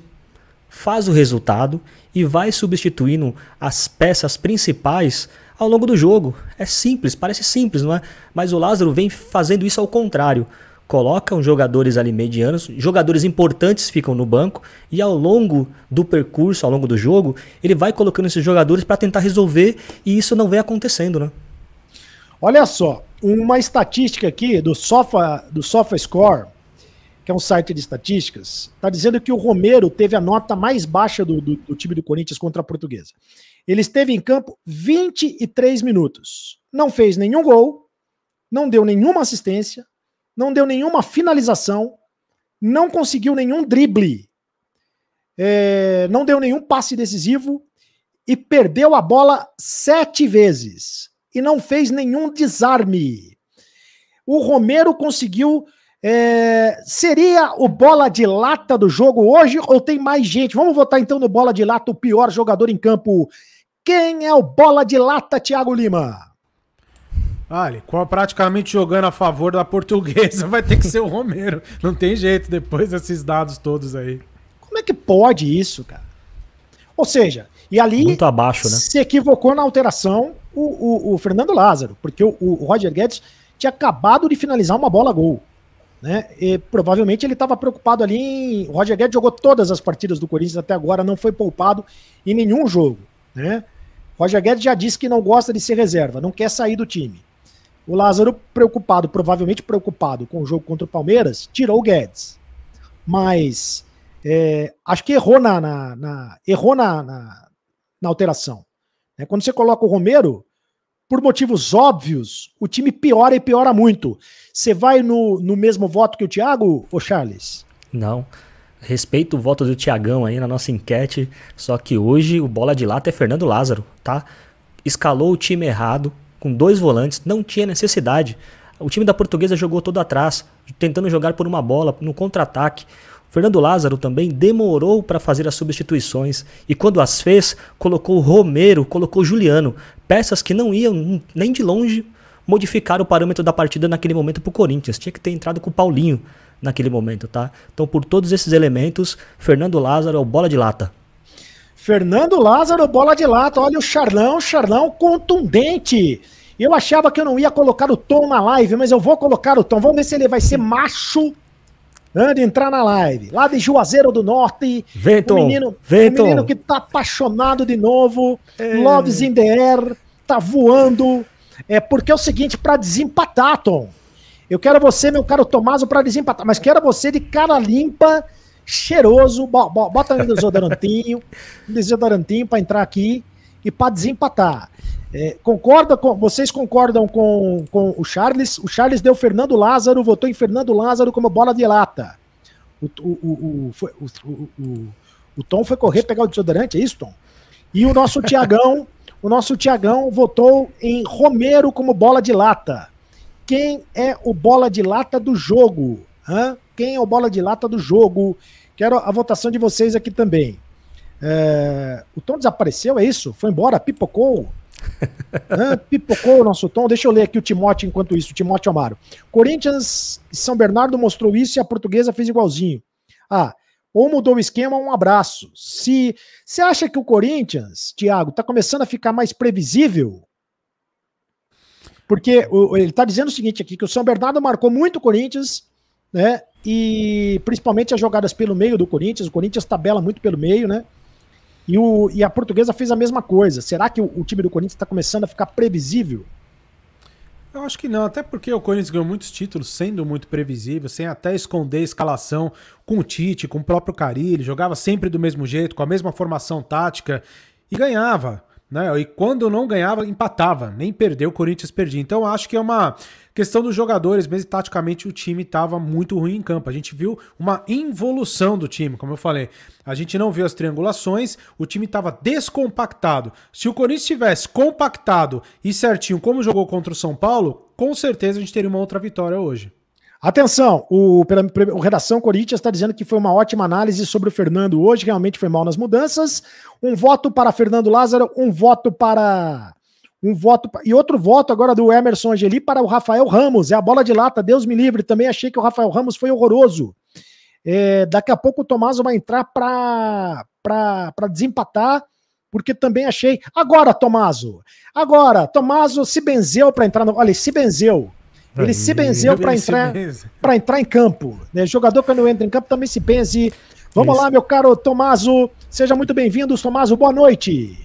faz o resultado e vai substituindo as peças principais ao longo do jogo? É simples, parece simples, não é? Mas o Lázaro vem fazendo isso ao contrário. Coloca os jogadores ali medianos, jogadores importantes ficam no banco e ao longo do percurso, ao longo do jogo, ele vai colocando esses jogadores para tentar resolver e isso não vem acontecendo, né? Olha só, uma estatística aqui do SofaScore, que é um site de estatísticas, está dizendo que o Romero teve a nota mais baixa do time do Corinthians contra a Portuguesa. Ele esteve em campo 23 minutos. Não fez nenhum gol, não deu nenhuma assistência, não deu nenhuma finalização, não conseguiu nenhum drible, não deu nenhum passe decisivo e perdeu a bola 7 vezes. E não fez nenhum desarme. O Romero conseguiu... seria o bola de lata do jogo hoje ou tem mais gente? Vamos votar então no bola de lata, o pior jogador em campo. Quem é o bola de lata, Thiago Lima? Olha, praticamente jogando a favor da Portuguesa, vai ter que ser o Romero. Não tem jeito depois desses dados todos aí. Como é que pode isso, cara? Ou seja, e ali muito abaixo, né? Se equivocou na alteração o Fernando Lázaro, porque o Roger Guedes tinha acabado de finalizar uma bola-gol. Né? E provavelmente ele estava preocupado ali o Roger Guedes jogou todas as partidas do Corinthians até agora, não foi poupado em nenhum jogo, né? Roger Guedes já disse que não gosta de ser reserva, não quer sair do time. O Lázaro provavelmente preocupado com o jogo contra o Palmeiras, tirou o Guedes, mas acho que errou na alteração, né? Quando você coloca o Romero, por motivos óbvios, o time piora e piora muito. Você vai no mesmo voto que o Thiago, ô Charles? Não. Respeito o voto do Thiagão aí na nossa enquete, só que hoje o bola de lata é Fernando Lázaro, tá? Escalou o time errado, com 2 volantes, não tinha necessidade. O time da Portuguesa jogou todo atrás, tentando jogar por uma bola, no contra-ataque. Fernando Lázaro também demorou para fazer as substituições e quando as fez, colocou o Romero, colocou o Juliano, peças que não iam nem de longe modificar o parâmetro da partida naquele momento para o Corinthians. Tinha que ter entrado com o Paulinho naquele momento, tá? Então por todos esses elementos, Fernando Lázaro é o bola de lata. Fernando Lázaro, bola de lata, olha o Charlão contundente. Eu achava que eu não ia colocar o Tom na live, mas eu vou colocar o Tom. Vamos ver se ele vai ser macho de entrar na live. Lá de Juazeiro do Norte. Vem, Tom. O menino que tá apaixonado de novo. Loves in the air. Tá voando. Porque é o seguinte, pra desempatar, Tom. Eu quero você, meu caro Tomaso, pra desempatar. Mas quero você de cara limpa, cheiroso. Bota um desodorantinho pra entrar aqui e pra desempatar. Vocês concordam com o Charles? O Charles deu Fernando Lázaro, votou em Fernando Lázaro como bola de lata. O Tom foi correr pegar o desodorante, é isso, Tom? E o nosso Thiagão votou em Romero como bola de lata. Quem é o bola de lata do jogo? Quem é o bola de lata do jogo? Quero a votação de vocês aqui também. O Tom desapareceu, é isso? Foi embora, pipocou? Pipocou o nosso Tom. Deixa eu ler aqui o Timóteo enquanto isso, o Timóteo Amaro. Corinthians e São Bernardo mostrou isso e a Portuguesa fez igualzinho. Ou mudou o esquema, um abraço. Se você acha que o Corinthians, Thiago, tá começando a ficar mais previsível, porque ele tá dizendo o seguinte aqui, que o São Bernardo marcou muito o Corinthians, né? E principalmente as jogadas pelo meio do Corinthians. O Corinthians tabela muito pelo meio, né? E a Portuguesa fez a mesma coisa. Será que o time do Corinthians está começando a ficar previsível? Eu acho que não, até porque o Corinthians ganhou muitos títulos sendo muito previsível, sem até esconder a escalação com o Tite, com o próprio Carille, jogava sempre do mesmo jeito, com a mesma formação tática e ganhava. né? E quando não ganhava, empatava. Nem perdeu, o Corinthians perdia. Então acho que é uma questão dos jogadores, mesmo taticamente o time estava muito ruim em campo. A gente viu uma involução do time, como eu falei. A gente não viu as triangulações, o time estava descompactado. Se o Corinthians tivesse compactado e certinho como jogou contra o São Paulo, com certeza a gente teria uma outra vitória hoje. Atenção, o Redação Corinthians está dizendo que foi uma ótima análise sobre o Fernando hoje, realmente foi mal nas mudanças. Um voto para Fernando Lázaro, e outro voto agora do Emerson Angeli para o Rafael Ramos. É a bola de lata, Deus me livre. Também achei que o Rafael Ramos foi horroroso. Daqui a pouco o Tomaso vai entrar para desempatar, porque também achei. Agora, Tomaso se benzeu para entrar no. Olha, se benzeu. Ele se benzeu para entrar em campo. Né? Jogador, quando entra em campo, também se benze. Vamos lá, meu caro Tomaso. Seja muito bem-vindo, Tomaso. Boa noite.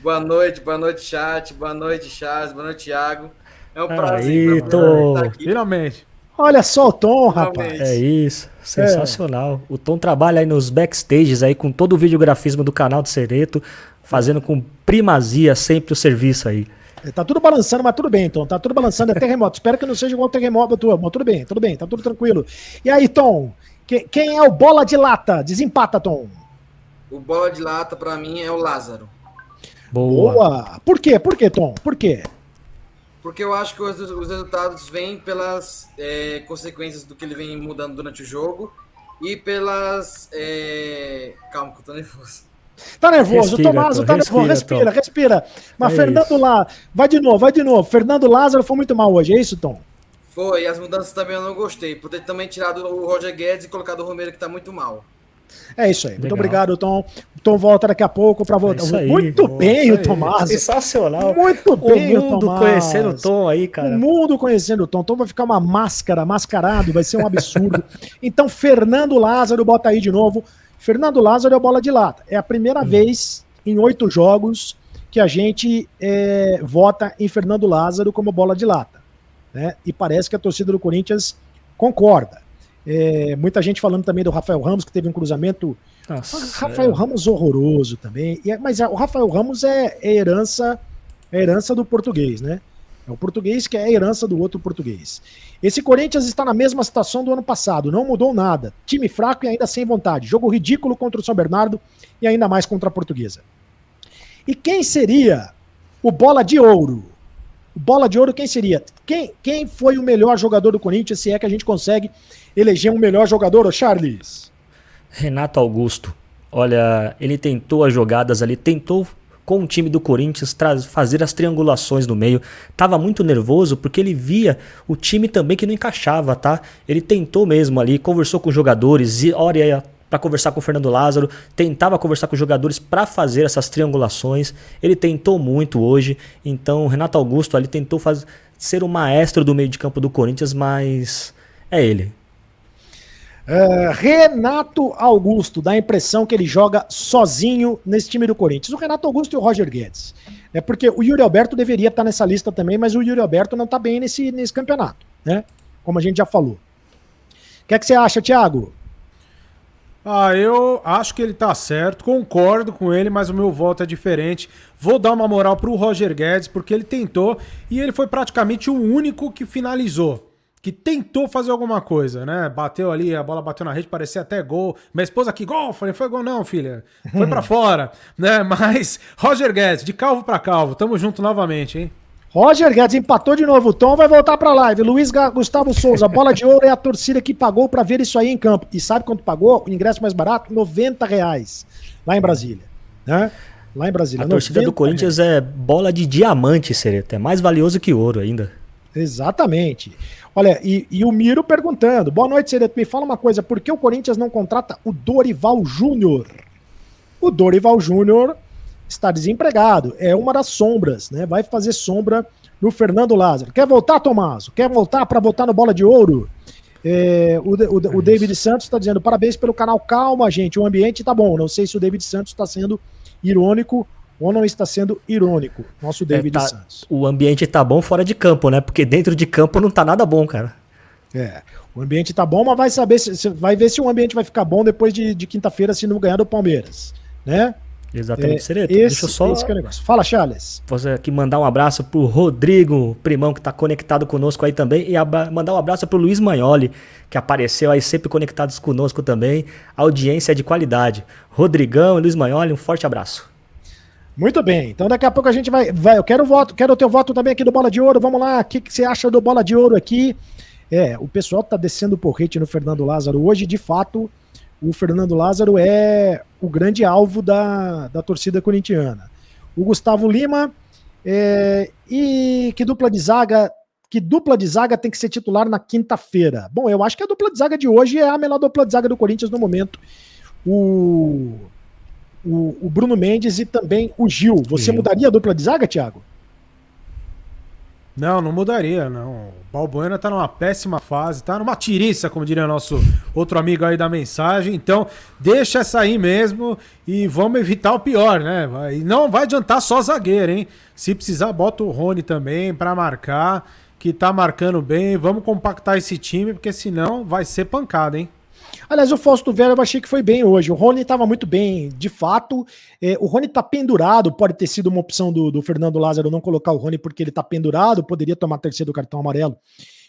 Boa noite, chat. Boa noite, Charles. Boa noite, Thiago. É um prazer estar aqui. Finalmente. Olha só o Tom, rapaz. É isso. Sensacional. O Tom trabalha aí nos backstages, aí com todo o videografismo do canal do Cereto, fazendo com primazia sempre o serviço aí. Tá tudo balançando, mas tudo bem, Tom. Tá tudo balançando, é terremoto. Espero que não seja igual terremoto tua, mas tudo bem, tá tudo tranquilo. E aí, Tom, quem é o bola de lata? Desempata, Tom. O bola de lata, pra mim, é o Lázaro. Boa! Por quê, Tom? Por quê? Porque eu acho que os resultados vêm pelas consequências do que ele vem mudando durante o jogo e pelas... Calma, que eu tô nervoso. Tá nervoso, o Tomaso tá nervoso. Respira. Mas Fernando lá, vai de novo. Fernando Lázaro foi muito mal hoje, é isso, Tom? Foi, e as mudanças também eu não gostei, por ter também tirado o Roger Guedes e colocado o Romero, que tá muito mal. É isso aí. Legal. Muito obrigado, Tom. O Tom volta daqui a pouco para voltar. Muito bem, o Tomaso. Sensacional. Muito bem, o mundo conhecendo o Tom aí, cara. O mundo conhecendo o Tom. O Tom vai ficar uma máscara, mascarado, vai ser um absurdo. Então, Fernando Lázaro, bota aí de novo. Fernando Lázaro é a bola de lata. É a primeira vez em 8 jogos que a gente vota em Fernando Lázaro como bola de lata. Né? E parece que a torcida do Corinthians concorda. Muita gente falando também do Rafael Ramos, que teve um cruzamento. Rafael Ramos horroroso também. Mas o Rafael Ramos é herança do português, né? É o português que é a herança do outro português. Esse Corinthians está na mesma situação do ano passado, não mudou nada. Time fraco e ainda sem vontade. Jogo ridículo contra o São Bernardo e ainda mais contra a Portuguesa. E quem seria o bola de ouro? O bola de ouro quem seria? Quem foi o melhor jogador do Corinthians, se é que a gente consegue eleger um melhor jogador, ô Charles? Renato Augusto. Olha, ele tentou as jogadas ali, tentou com o time do Corinthians fazer as triangulações no meio. Tava muito nervoso porque ele via o time também que não encaixava, tá? Ele tentou mesmo ali, conversou com os jogadores, olha para conversar com o Fernando Lázaro, tentava conversar com os jogadores para fazer essas triangulações. Ele tentou muito hoje, então o Renato Augusto ali tentou ser o maestro do meio de campo do Corinthians, mas é ele. Renato Augusto, dá a impressão que ele joga sozinho nesse time do Corinthians. O Renato Augusto e o Roger Guedes. Porque o Yuri Alberto deveria estar nessa lista também, mas o Yuri Alberto não está bem nesse campeonato, né? Como a gente já falou. O que é que você acha, Thiago? Eu acho que ele tá certo, concordo com ele, mas o meu voto é diferente. Vou dar uma moral pro Roger Guedes, porque ele tentou e ele foi praticamente o único que finalizou, que tentou fazer alguma coisa, né? Bateu ali, a bola bateu na rede, parecia até gol. Minha esposa aqui, gol! Falei, foi gol não, filha. Foi pra fora, né? Mas, Roger Guedes, de calvo pra calvo, tamo junto novamente, hein? Roger Guedes empatou de novo. O Tom vai voltar pra live. Luiz Gustavo Souza, bola de ouro é a torcida que pagou pra ver isso aí em campo. E sabe quanto pagou? O ingresso mais barato? R$90 lá em Brasília, né? Lá em Brasília. A torcida do Corinthians é bola de diamante, Cereto. É mais valioso que ouro ainda. Exatamente. Olha, e o Miro perguntando, boa noite, Cereto, me fala uma coisa, por que o Corinthians não contrata o Dorival Júnior? O Dorival Júnior está desempregado, é uma das sombras, né? Vai fazer sombra no Fernando Lázaro. Quer voltar, Tomaso? Quer voltar para votar no Bola de Ouro? O David Santos está dizendo, parabéns pelo canal, calma, gente, o ambiente tá bom. Não sei se o David Santos está sendo irônico ou não está sendo irônico, nosso David Santos. O ambiente tá bom fora de campo, né? Porque dentro de campo não tá nada bom, cara. O ambiente tá bom, mas vai ver se o ambiente vai ficar bom depois de quinta-feira se não ganhar do Palmeiras, né? Exatamente, Cereto. Deixa eu só... Esse que é o negócio. Fala, Charles. Você aqui mandar um abraço pro Rodrigo, primão, que tá conectado conosco aí também, e mandar um abraço pro Luiz Magnoli, que apareceu aí sempre conectados conosco também. Audiência é de qualidade. Rodrigão e Luiz Magnoli, um forte abraço. Muito bem, então daqui a pouco a gente vai eu quero o teu voto também aqui do Bola de Ouro. Vamos lá, o que você acha do Bola de Ouro aqui? O pessoal tá descendo o porrete no Fernando Lázaro hoje, de fato. O Fernando Lázaro é o grande alvo da torcida corintiana. O Gustavo Lima, e que dupla de zaga tem que ser titular na quinta-feira? Bom, eu acho que a dupla de zaga de hoje é a melhor dupla de zaga do Corinthians no momento. O Bruno Mendes e também o Gil. Você mudaria a dupla de zaga, Thiago? Não mudaria, não. O Balbuena tá numa péssima fase, tá numa tiriça, como diria nosso outro amigo aí da mensagem. Então, deixa essa aí mesmo e vamos evitar o pior, né? E não vai adiantar só zagueiro, hein? Se precisar, bota o Rony também pra marcar, que tá marcando bem. Vamos compactar esse time, porque senão vai ser pancada, hein? Aliás, o Fausto Vera eu achei que foi bem hoje. O Rony estava muito bem, de fato. O Rony está pendurado, pode ter sido uma opção do Fernando Lázaro não colocar o Rony porque ele está pendurado, poderia tomar terceiro cartão amarelo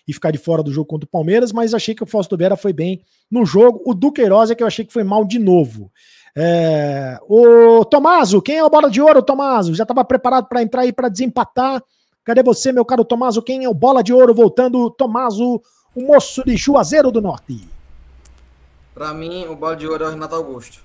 e ficar de fora do jogo contra o Palmeiras, mas achei que o Fausto Vera foi bem no jogo. O Duqueiroz é que eu achei que foi mal de novo. O Tomaso, quem é o Bola de Ouro, Tomaso? Já estava preparado para entrar aí para desempatar. Cadê você, meu caro Tomaso? Quem é o Bola de Ouro voltando? Tomaso, o moço de Juazeiro do Norte. Pra mim, o Bola de Ouro é o Renato Augusto.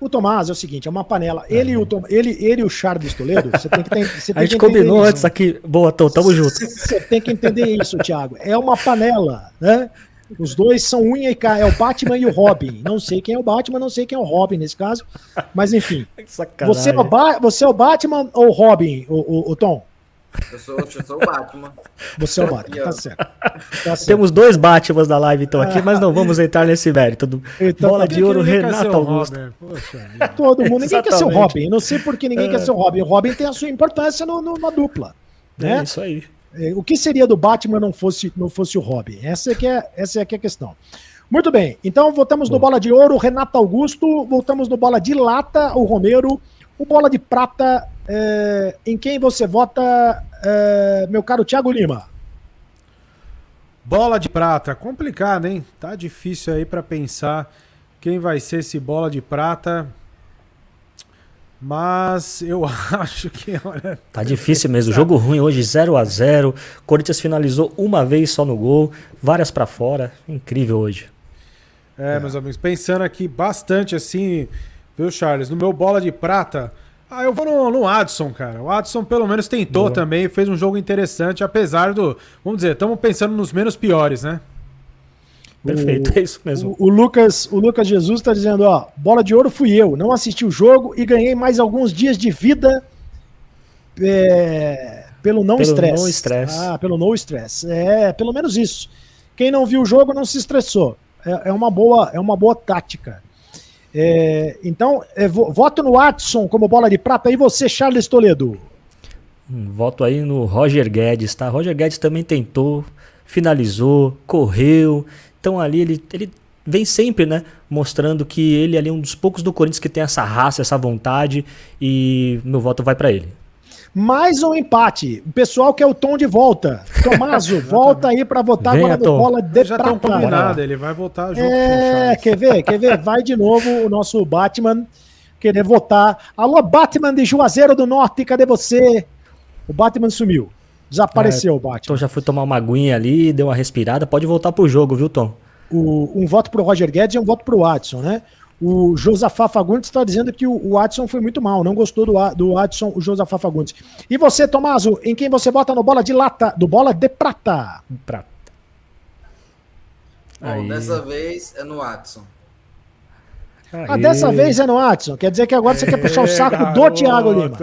O Tomás é o seguinte, é uma panela. Ele e o Charles Toledo, você tem que ter, a gente combinou antes aqui. Boa, tamo junto. Você tem que entender isso, Thiago. É uma panela, né? Os dois são unha e carne. É o Batman e o Robin. Não sei quem é o Batman, não sei quem é o Robin nesse caso. Mas enfim. Você é o Batman ou o Robin, o Tom? Eu sou o Batman. Você é o Batman, tá certo. Temos dois Batmans da live então aqui, mas não vamos entrar nesse mérito. Bola de Ouro, Renato Augusto. Todo mundo, ninguém quer ser o Robin. Eu não sei por que ninguém quer ser o Robin. O Robin tem a sua importância na dupla. Né? É isso aí. O que seria do Batman não fosse o Robin? Essa é que é a questão. Muito bem, então voltamos no Bola de Ouro, Renato Augusto, voltamos no Bola de Lata, o Romero, o Bola de Prata, em quem você vota, meu caro Thiago Lima? Bola de Prata, complicado, hein? Tá difícil aí pra pensar quem vai ser esse Bola de Prata, mas eu acho que... Olha, tá difícil mesmo, jogo ruim hoje, 0-0, Corinthians finalizou uma vez só no gol, várias pra fora, incrível hoje. Meus amigos, pensando aqui bastante assim, viu, Charles? No meu Bola de Prata, eu vou no Adson, cara. O Adson pelo menos tentou também, fez um jogo interessante, apesar do... Vamos dizer, estamos pensando nos menos piores, né? Perfeito, é isso mesmo. O Lucas Jesus está dizendo, Bola de Ouro fui eu, não assisti o jogo e ganhei mais alguns dias de vida pelo não estresse. Pelo no stress. Pelo menos isso. Quem não viu o jogo não se estressou. É uma boa tática. Então, voto no Adson como Bola de Prata. E você, Charles Toledo? Voto aí no Roger Guedes, tá? Roger Guedes também tentou, finalizou, correu. Então ali ele vem sempre, né? Mostrando que ele ali é um dos poucos do Corinthians que tem essa raça, essa vontade. E meu voto vai para ele. Mais um empate. O pessoal quer o Tom de volta. Tomaso, volta aí para votar agora no Bola de já Prata. Já estão combinado, ele vai votar junto. Quer ver? Vai de novo o nosso Batman querer votar. Alô, Batman de Juazeiro do Norte, cadê você? O Batman sumiu. Desapareceu o Batman. Então já foi tomar uma aguinha ali, deu uma respirada. Pode voltar pro jogo, viu, Tom? Um voto pro Roger Guedes e um voto pro Adson, né? O Josafá Fagundes está dizendo que o Adson foi muito mal, não gostou do Adson, o Josafá Fagundes. E você, Tomaso, em quem você vota no Bola de Lata, do Bola de Prata? Bom, dessa vez é no Adson. Dessa vez é no Adson. Quer dizer que agora você quer puxar o saco do Thiago Lima.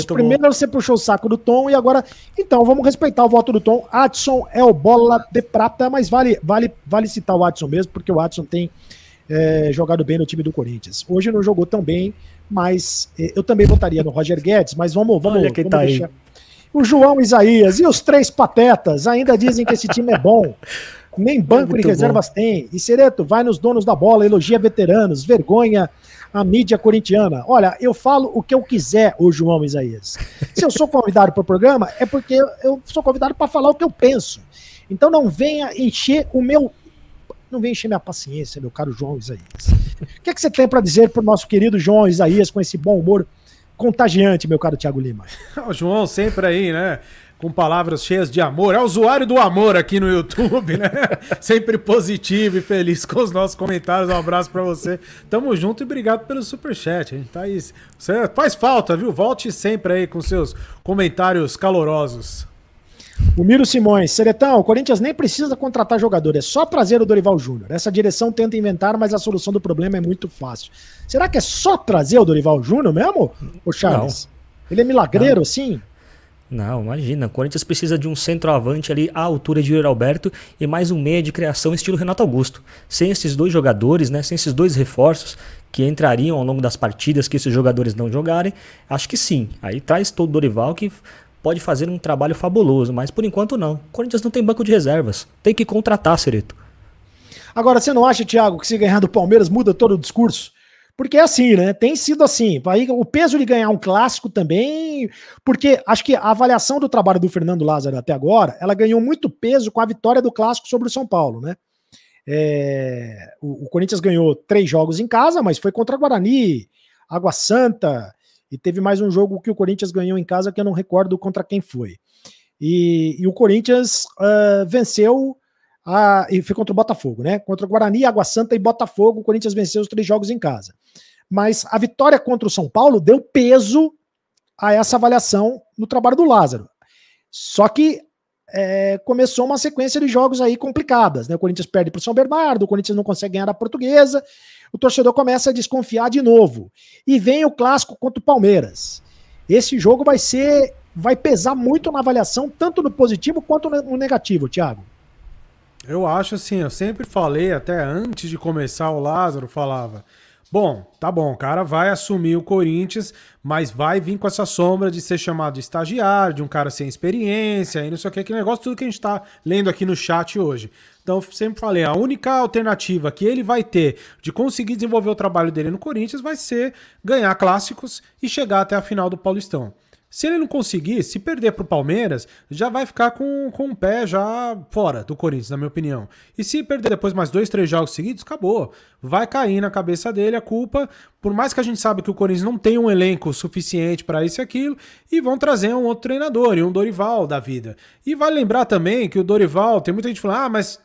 Primeiro você puxou o saco do Tom e agora... Então, vamos respeitar o voto do Tom. Adson é o Bola de Prata, mas vale citar o Adson mesmo, porque o Adson tem jogado bem no time do Corinthians. Hoje não jogou tão bem, mas eu também votaria no Roger Guedes, mas vamos tá deixar. Aí. O João Isaías e os três patetas ainda dizem que esse time é bom. Nem banco de reservas tem. E Cereto, vai nos donos da bola, elogia veteranos, vergonha a mídia corintiana. Olha, eu falo o que eu quiser, o João Isaías. Se eu sou convidado para o programa, é porque eu sou convidado para falar o que eu penso. Então não venha encher o meu... Não venha encher minha paciência, meu caro João Isaías. O que é que você tem para dizer para o nosso querido João Isaías com esse bom humor contagiante, meu caro Thiago Lima? O João sempre aí, né? Com palavras cheias de amor. É o usuário do amor aqui no YouTube, né? Sempre positivo e feliz com os nossos comentários. Um abraço pra você. Tamo junto e obrigado pelo superchat. A gente tá aí. Você faz falta, viu? Volte sempre aí com seus comentários calorosos. O Miro Simões, Seretão, o Corinthians nem precisa contratar jogador, é só trazer o Dorival Júnior. Essa direção tenta inventar, mas a solução do problema é muito fácil. Será que é só trazer o Dorival Júnior mesmo, ô Charles? Não. Ele é milagreiro, assim? Não, imagina. O Corinthians precisa de um centroavante ali à altura de Yuri Alberto e mais um meia de criação estilo Renato Augusto. Sem esses dois jogadores, né, sem esses dois reforços que entrariam ao longo das partidas que esses jogadores não jogarem, acho que sim. Aí traz todo o Dorival que pode fazer um trabalho fabuloso, mas por enquanto não. O Corinthians não tem banco de reservas. Tem que contratar, Cereto. Agora, você não acha, Thiago, que se ganhar do Palmeiras muda todo o discurso? Porque é assim, né? Tem sido assim. Aí, o peso de ganhar um clássico também, porque acho que a avaliação do trabalho do Fernando Lázaro até agora, ela ganhou muito peso com a vitória do clássico sobre o São Paulo, né? O Corinthians ganhou 3 jogos em casa, mas foi contra Guarani, Água Santa, e teve mais um jogo que o Corinthians ganhou em casa que eu não recordo contra quem foi. E o Corinthians venceu... e foi contra o Botafogo, né? Contra o Guarani, Água Santa e Botafogo, o Corinthians venceu os 3 jogos em casa. Mas a vitória contra o São Paulo deu peso a essa avaliação no trabalho do Lázaro. Só que começou uma sequência de jogos aí complicadas, né? O Corinthians perde para o São Bernardo, o Corinthians não consegue ganhar a Portuguesa, o torcedor começa a desconfiar de novo. E vem o clássico contra o Palmeiras. Esse jogo vai pesar muito na avaliação, tanto no positivo quanto no negativo, Thiago. Eu acho assim, eu sempre falei, até antes de começar o Lázaro falava, bom, tá bom, o cara vai assumir o Corinthians, mas vai vir com essa sombra de ser chamado de estagiário, de um cara sem experiência, e não sei o que, aquele negócio, tudo que a gente tá lendo aqui no chat hoje. Então, eu sempre falei, a única alternativa que ele vai ter de conseguir desenvolver o trabalho dele no Corinthians vai ser ganhar clássicos e chegar até a final do Paulistão. Se ele não conseguir, se perder pro Palmeiras, já vai ficar com o pé já fora do Corinthians, na minha opinião. E se perder depois mais 2, 3 jogos seguidos, acabou. Vai cair na cabeça dele a culpa, por mais que a gente saiba que o Corinthians não tem um elenco suficiente para isso e aquilo, e vão trazer um outro treinador, e um Dorival da vida. E vale lembrar também que o Dorival, tem muita gente falando, mas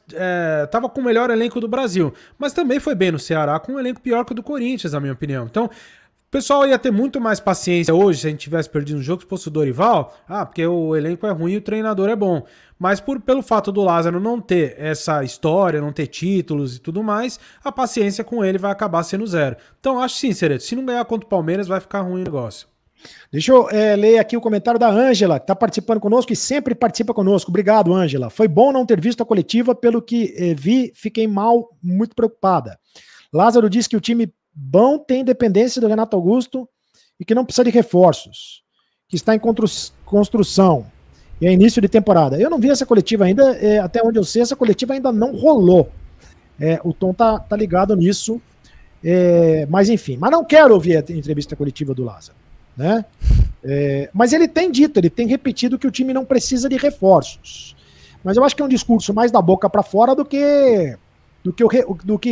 tava com o melhor elenco do Brasil. Mas também foi bem no Ceará, com um elenco pior que o do Corinthians, na minha opinião. Então... o pessoal ia ter muito mais paciência hoje se a gente tivesse perdido um jogo se fosse o Dorival, porque o elenco é ruim e o treinador é bom. Mas pelo fato do Lázaro não ter essa história, não ter títulos e tudo mais, a paciência com ele vai acabar sendo 0. Então acho sim, Cereto, se não ganhar contra o Palmeiras vai ficar ruim o negócio. Deixa eu ler aqui o comentário da Ângela, que está participando conosco e sempre participa conosco. Obrigado, Ângela. Foi bom não ter visto a coletiva, pelo que vi, fiquei muito preocupada. Lázaro disse que o time bom tem dependência do Renato Augusto e que não precisa de reforços, que está em construção e é início de temporada. Eu não vi essa coletiva ainda, até onde eu sei, essa coletiva ainda não rolou. O Tom tá ligado nisso, mas enfim. Mas não quero ouvir a entrevista coletiva do Lázaro, né? Mas ele tem dito, ele tem repetido que o time não precisa de reforços. Mas eu acho que é um discurso mais da boca para fora do que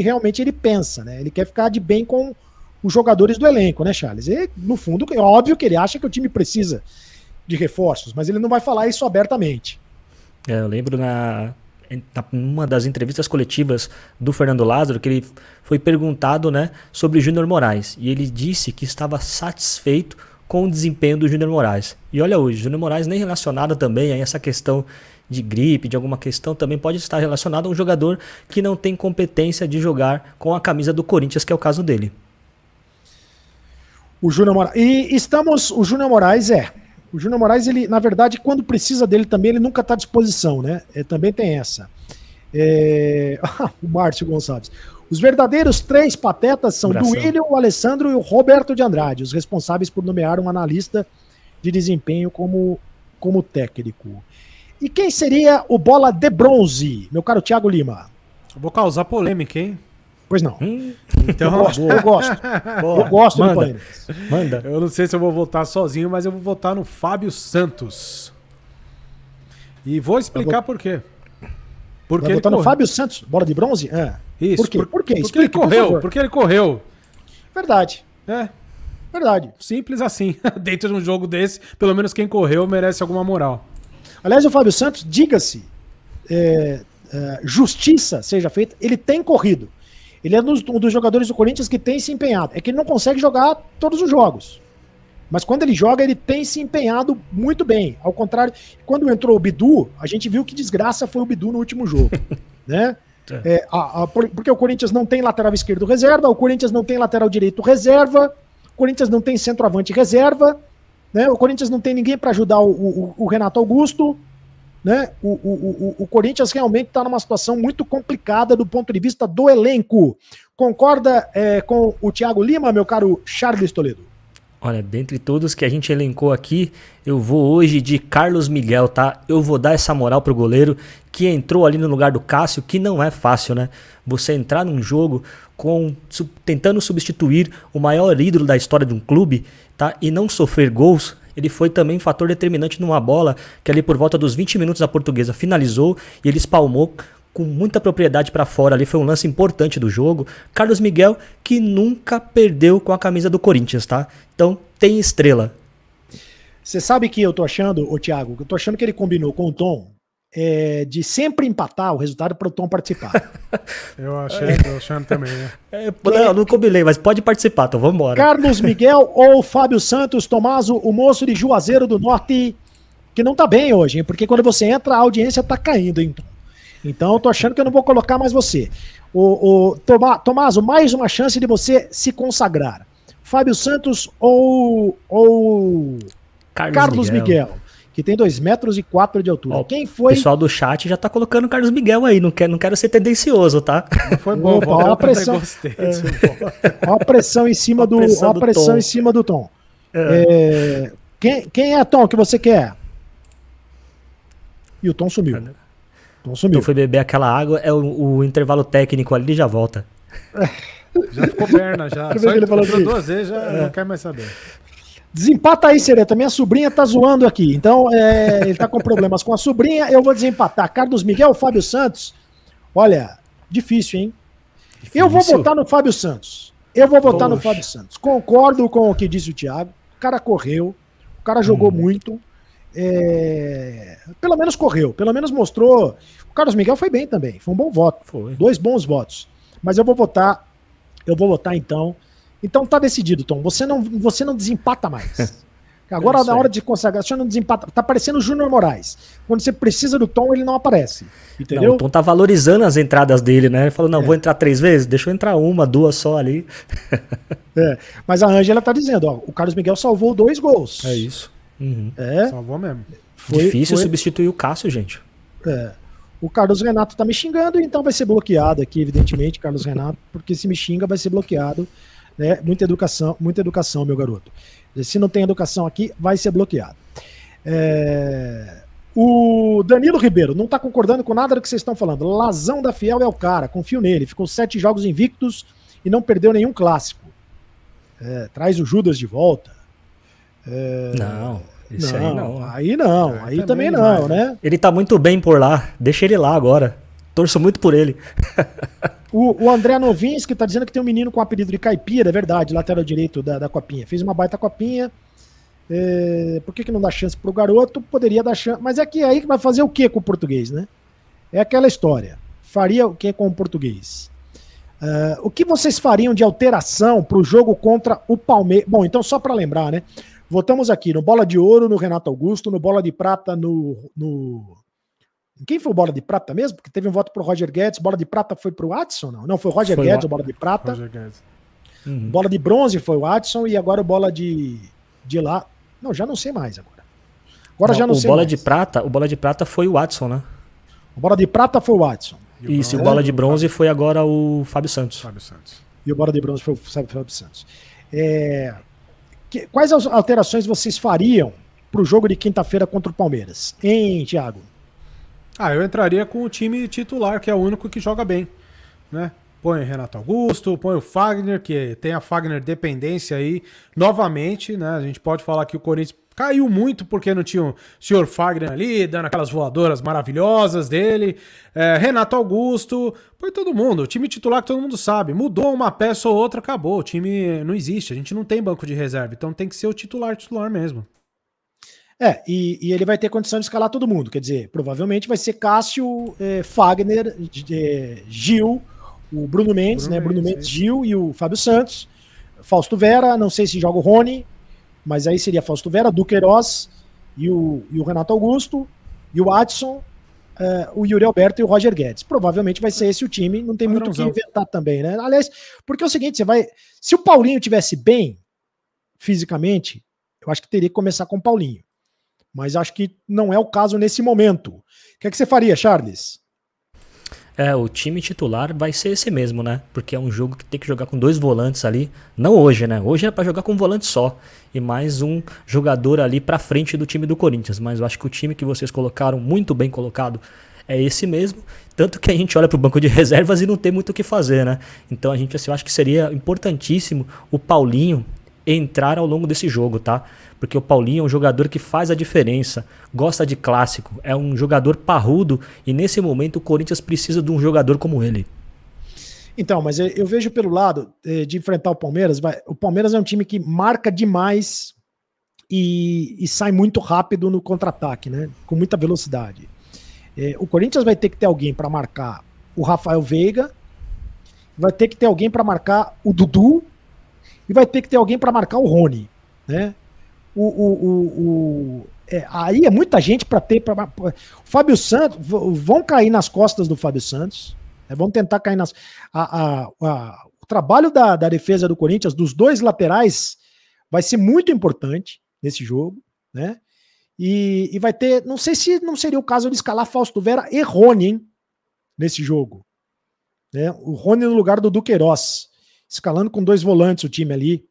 realmente ele pensa, né? Ele quer ficar de bem com os jogadores do elenco, né, Charles? E, no fundo, é óbvio que ele acha que o time precisa de reforços, mas ele não vai falar isso abertamente. Eu lembro numa das entrevistas coletivas do Fernando Lázaro que ele foi perguntado, né, sobre o Júnior Moraes, e ele disse que estava satisfeito com o desempenho do Júnior Moraes. E olha hoje, Júnior Moraes nem relacionado também a essa questão de gripe, de alguma questão, também pode estar relacionado a um jogador que não tem competência de jogar com a camisa do Corinthians, que é o caso dele. O Júnior Moraes. O Júnior Moraes O Júnior Moraes, ele, na verdade, quando precisa dele também, ele nunca está à disposição, né? Também tem essa. O Márcio Gonçalves. Os verdadeiros 3 patetas são o William, o Alessandro e o Roberto de Andrade, os responsáveis por nomear um analista de desempenho como técnico. E quem seria o bola de bronze, meu caro Thiago Lima? Eu vou causar polêmica, hein? Pois não. Então, eu gosto. Eu gosto de polêmicas. Manda. Eu não sei se eu vou votar sozinho, mas eu vou votar no Fábio Santos. E vou explicar por quê. Porque ele votar no Fábio Santos, bola de bronze? Isso. Por quê? Por quê? Porque ele correu. Porque ele correu. Verdade. Verdade. Simples assim. Dentro de um jogo desse, pelo menos quem correu merece alguma moral. Aliás, o Fábio Santos, diga-se, justiça seja feita, ele tem corrido. Ele é um dos jogadores do Corinthians que tem se empenhado. É que ele não consegue jogar todos os jogos. Mas quando ele joga, ele tem se empenhado muito bem. Ao contrário, quando entrou o Bidu, a gente viu que desgraça foi o Bidu no último jogo. Né? Porque o Corinthians não tem lateral esquerdo reserva, o Corinthians não tem lateral direito reserva, o Corinthians não tem centroavante reserva, né? O Corinthians não tem ninguém para ajudar o Renato Augusto. Né? O Corinthians realmente está numa situação muito complicada do ponto de vista do elenco. Concorda com o Thiago Lima, meu caro Charles Toledo? Olha, dentre todos que a gente elencou aqui, eu vou hoje de Carlos Miguel, tá? Eu vou dar essa moral pro goleiro que entrou ali no lugar do Cássio, que não é fácil, né? Você entrar num jogo tentando substituir o maior ídolo da história de um clube, tá? E não sofrer gols. Ele foi também um fator determinante numa bola que ali por volta dos 20 minutos a Portuguesa finalizou e ele espalmou com muita propriedade para fora. Ali foi um lance importante do jogo. Carlos Miguel, que nunca perdeu com a camisa do Corinthians, tá? Então tem estrela. Você sabe que eu tô achando, ô Thiago, eu tô achando que ele combinou com o Tom de sempre empatar o resultado para o Tom participar. Eu achando também, né? Não combinei, mas pode participar, então vamos embora. Carlos Miguel ou Fábio Santos, Tomaso, o moço de Juazeiro do Norte, que não tá bem hoje, hein? Porque quando você entra, a audiência tá caindo, hein, Tom? Então eu tô achando que eu não vou colocar mais você. Tomaso, mais uma chance de você se consagrar. Fábio Santos ou Carlos Miguel, que tem 2,4 metros de altura. Quem foi? O pessoal do chat já tá colocando o Carlos Miguel aí, não quero ser tendencioso, tá? Foi bom, olha a pressão. Olha a pressão em cima do em cima do Tom. Quem é, Tom, que você quer? E o Tom sumiu. Então foi beber aquela água, o intervalo técnico ali já volta. Já ficou perna, já. Só ele falou 2 vezes, já não quer mais saber. Desempata aí, Sereta. Minha sobrinha tá zoando aqui. Então, ele tá com problemas com a sobrinha. Eu vou desempatar. Carlos Miguel, Fábio Santos. Olha, difícil, hein? Difícil. Eu vou votar no Fábio Santos. No Fábio Santos. Concordo com o que disse o Thiago. O cara correu. O cara jogou muito. Pelo menos correu. Pelo menos mostrou. O Carlos Miguel foi bem também. Foi um bom voto. Foi. 2 bons votos. Mas eu vou votar então. Então tá decidido, Tom. Você não desempata mais. Agora, na hora de consagrar, você não desempata. Tá parecendo o Júnior Moraes. Quando você precisa do Tom, ele não aparece. Entendeu? Não, o Tom tá valorizando as entradas dele, né? Ele falou, vou entrar 3 vezes, deixa eu entrar 1, 2 só ali. Mas a Ângela tá dizendo, ó, o Carlos Miguel salvou 2 gols. É isso. Uhum. Salvou mesmo. Difícil substituir o Cássio, gente. O Carlos Renato tá me xingando, então vai ser bloqueado aqui, evidentemente, Carlos Renato, porque se me xinga vai ser bloqueado. Né? Muita educação, meu garoto. Se não tem educação aqui, vai ser bloqueado. O Danilo Ribeiro não está concordando com nada do que vocês estão falando. Lazão da Fiel é o cara, confio nele. Ficou 7 jogos invictos e não perdeu nenhum clássico. Traz o Judas de volta. Não, isso aí não. Aí não, aí também não, né? Ele tá muito bem por lá, deixa ele lá agora. Torço muito por ele. O André Novinski está dizendo que tem um menino com o apelido de Caipira, é verdade, lateral direito da Copinha. Fez uma baita Copinha. Por que não dá chance pro garoto? Poderia dar chance. Mas é que aí vai fazer o que com o português, né? É aquela história. Faria o que com o português? O que vocês fariam de alteração pro jogo contra o Palmeiras? Bom, então só para lembrar, né? Votamos aqui no Bola de Ouro, no Renato Augusto, no Bola de Prata, Quem foi o Bola de Prata mesmo? Porque teve um voto pro Roger Guedes. Bola de Prata foi pro Watson? Não, foi o Roger Guedes, o Bola de Prata. Roger Guedes. Bola de Bronze foi o Watson e agora o Bola de lá. Não, já não sei mais agora. Já não sei Bola mais. O Bola de Prata foi o Watson, né? O Bola de Prata foi o Watson. Isso, o Bola de Bronze foi agora o Fábio Santos. E o Bola de Bronze foi o Fábio Santos. Quais alterações vocês fariam pro jogo de quinta-feira contra o Palmeiras? Hein, Thiago? Eu entraria com o time titular, que é o único que joga bem, né? Põe o Renato Augusto, põe o Fagner, que tem a Fagner dependência aí, novamente, né? A gente pode falar que o Corinthians caiu muito porque não tinha o senhor Fagner ali, dando aquelas voadoras maravilhosas dele. Renato Augusto, põe todo mundo. O time titular que todo mundo sabe. Mudou uma peça ou outra, acabou. O time não existe. A gente não tem banco de reserva. Então tem que ser o titular mesmo. E ele vai ter condição de escalar todo mundo. Quer dizer, provavelmente vai ser Cássio, Fagner, Gil, o Bruno Mendes, né? Bruno Mendes, Gil e o Fábio Santos. Fausto Vera, não sei se joga o Rony, mas aí seria Fausto Vera, Duqueiroz e o Renato Augusto, e o Adson, o Yuri Alberto e o Roger Guedes. Provavelmente vai ser esse o time, não tem muito o que inventar também, né? Aliás, porque é o seguinte, se o Paulinho tivesse bem fisicamente, eu acho que teria que começar com o Paulinho. Mas acho que não é o caso nesse momento. O que é que você faria, Charles? O time titular vai ser esse mesmo, né? Porque é um jogo que tem que jogar com 2 volantes ali. Não hoje, né? Hoje é pra jogar com um volante só. E mais um jogador ali pra frente do time do Corinthians. Mas eu acho que o time que vocês colocaram, muito bem colocado, é esse mesmo. Tanto que a gente olha pro banco de reservas e não tem muito o que fazer, né? Então a gente, assim, eu acho que seria importantíssimo o Paulinho entrar ao longo desse jogo, tá? Porque o Paulinho é um jogador que faz a diferença, gosta de clássico, é um jogador parrudo e nesse momento o Corinthians precisa de um jogador como ele. Então, mas eu vejo pelo lado de enfrentar o Palmeiras, o Palmeiras é um time que marca demais e sai muito rápido no contra-ataque, né? Com muita velocidade. O Corinthians vai ter que ter alguém para marcar o Rafael Veiga, vai ter que ter alguém para marcar o Dudu e vai ter que ter alguém para marcar o Rony, né? Aí é muita gente para ter. O Fábio Santos, vão cair nas costas do Fábio Santos, vão tentar cair nas. O trabalho da defesa do Corinthians, dos 2 laterais, vai ser muito importante nesse jogo, né? E vai ter. Não sei se não seria o caso de escalar Fausto Vera e Rony, hein, nesse jogo, né? O Rony no lugar do Duqueiroz, escalando com 2 volantes o time ali,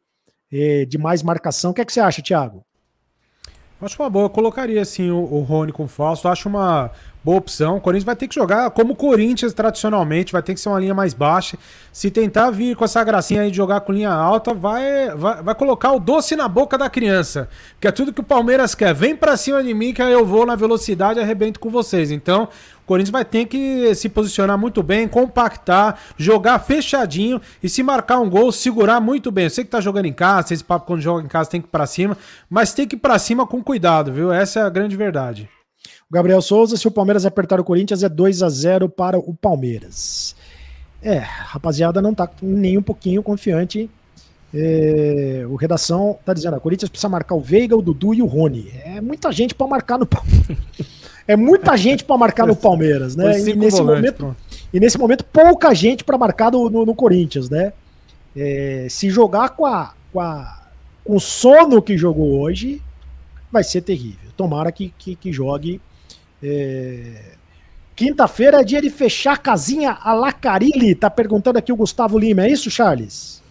de mais marcação. O que é que você acha, Thiago? Acho uma boa, eu colocaria assim o Rony com o Fausto, acho uma boa opção. O Corinthians vai ter que jogar como o Corinthians tradicionalmente, vai ter que ser uma linha mais baixa. Se tentar vir com essa gracinha aí de jogar com linha alta, vai colocar o doce na boca da criança, que é tudo que o Palmeiras quer. Vem pra cima de mim que aí eu vou na velocidade e arrebento com vocês. Então o Corinthians vai ter que se posicionar muito bem, compactar, jogar fechadinho e se marcar um gol, segurar muito bem. Eu sei que tá jogando em casa, esse papo quando joga em casa tem que ir pra cima, mas tem que ir pra cima com cuidado, viu? Essa é a grande verdade. O Gabriel Souza, se o Palmeiras apertar o Corinthians, é 2-0 para o Palmeiras. Rapaziada, não tá nem um pouquinho confiante. O Redação tá dizendo, o Corinthians precisa marcar o Veiga, o Dudu e o Rony. É muita gente para marcar no Palmeiras. É muita gente para marcar no Palmeiras, né? E nesse momento, pouca gente para marcar no Corinthians, né? Se jogar com o sono que jogou hoje, vai ser terrível. Tomara que jogue. Quinta-feira é dia de fechar a casinha a la Carille. Tá perguntando aqui o Gustavo Lima. É isso, Charles?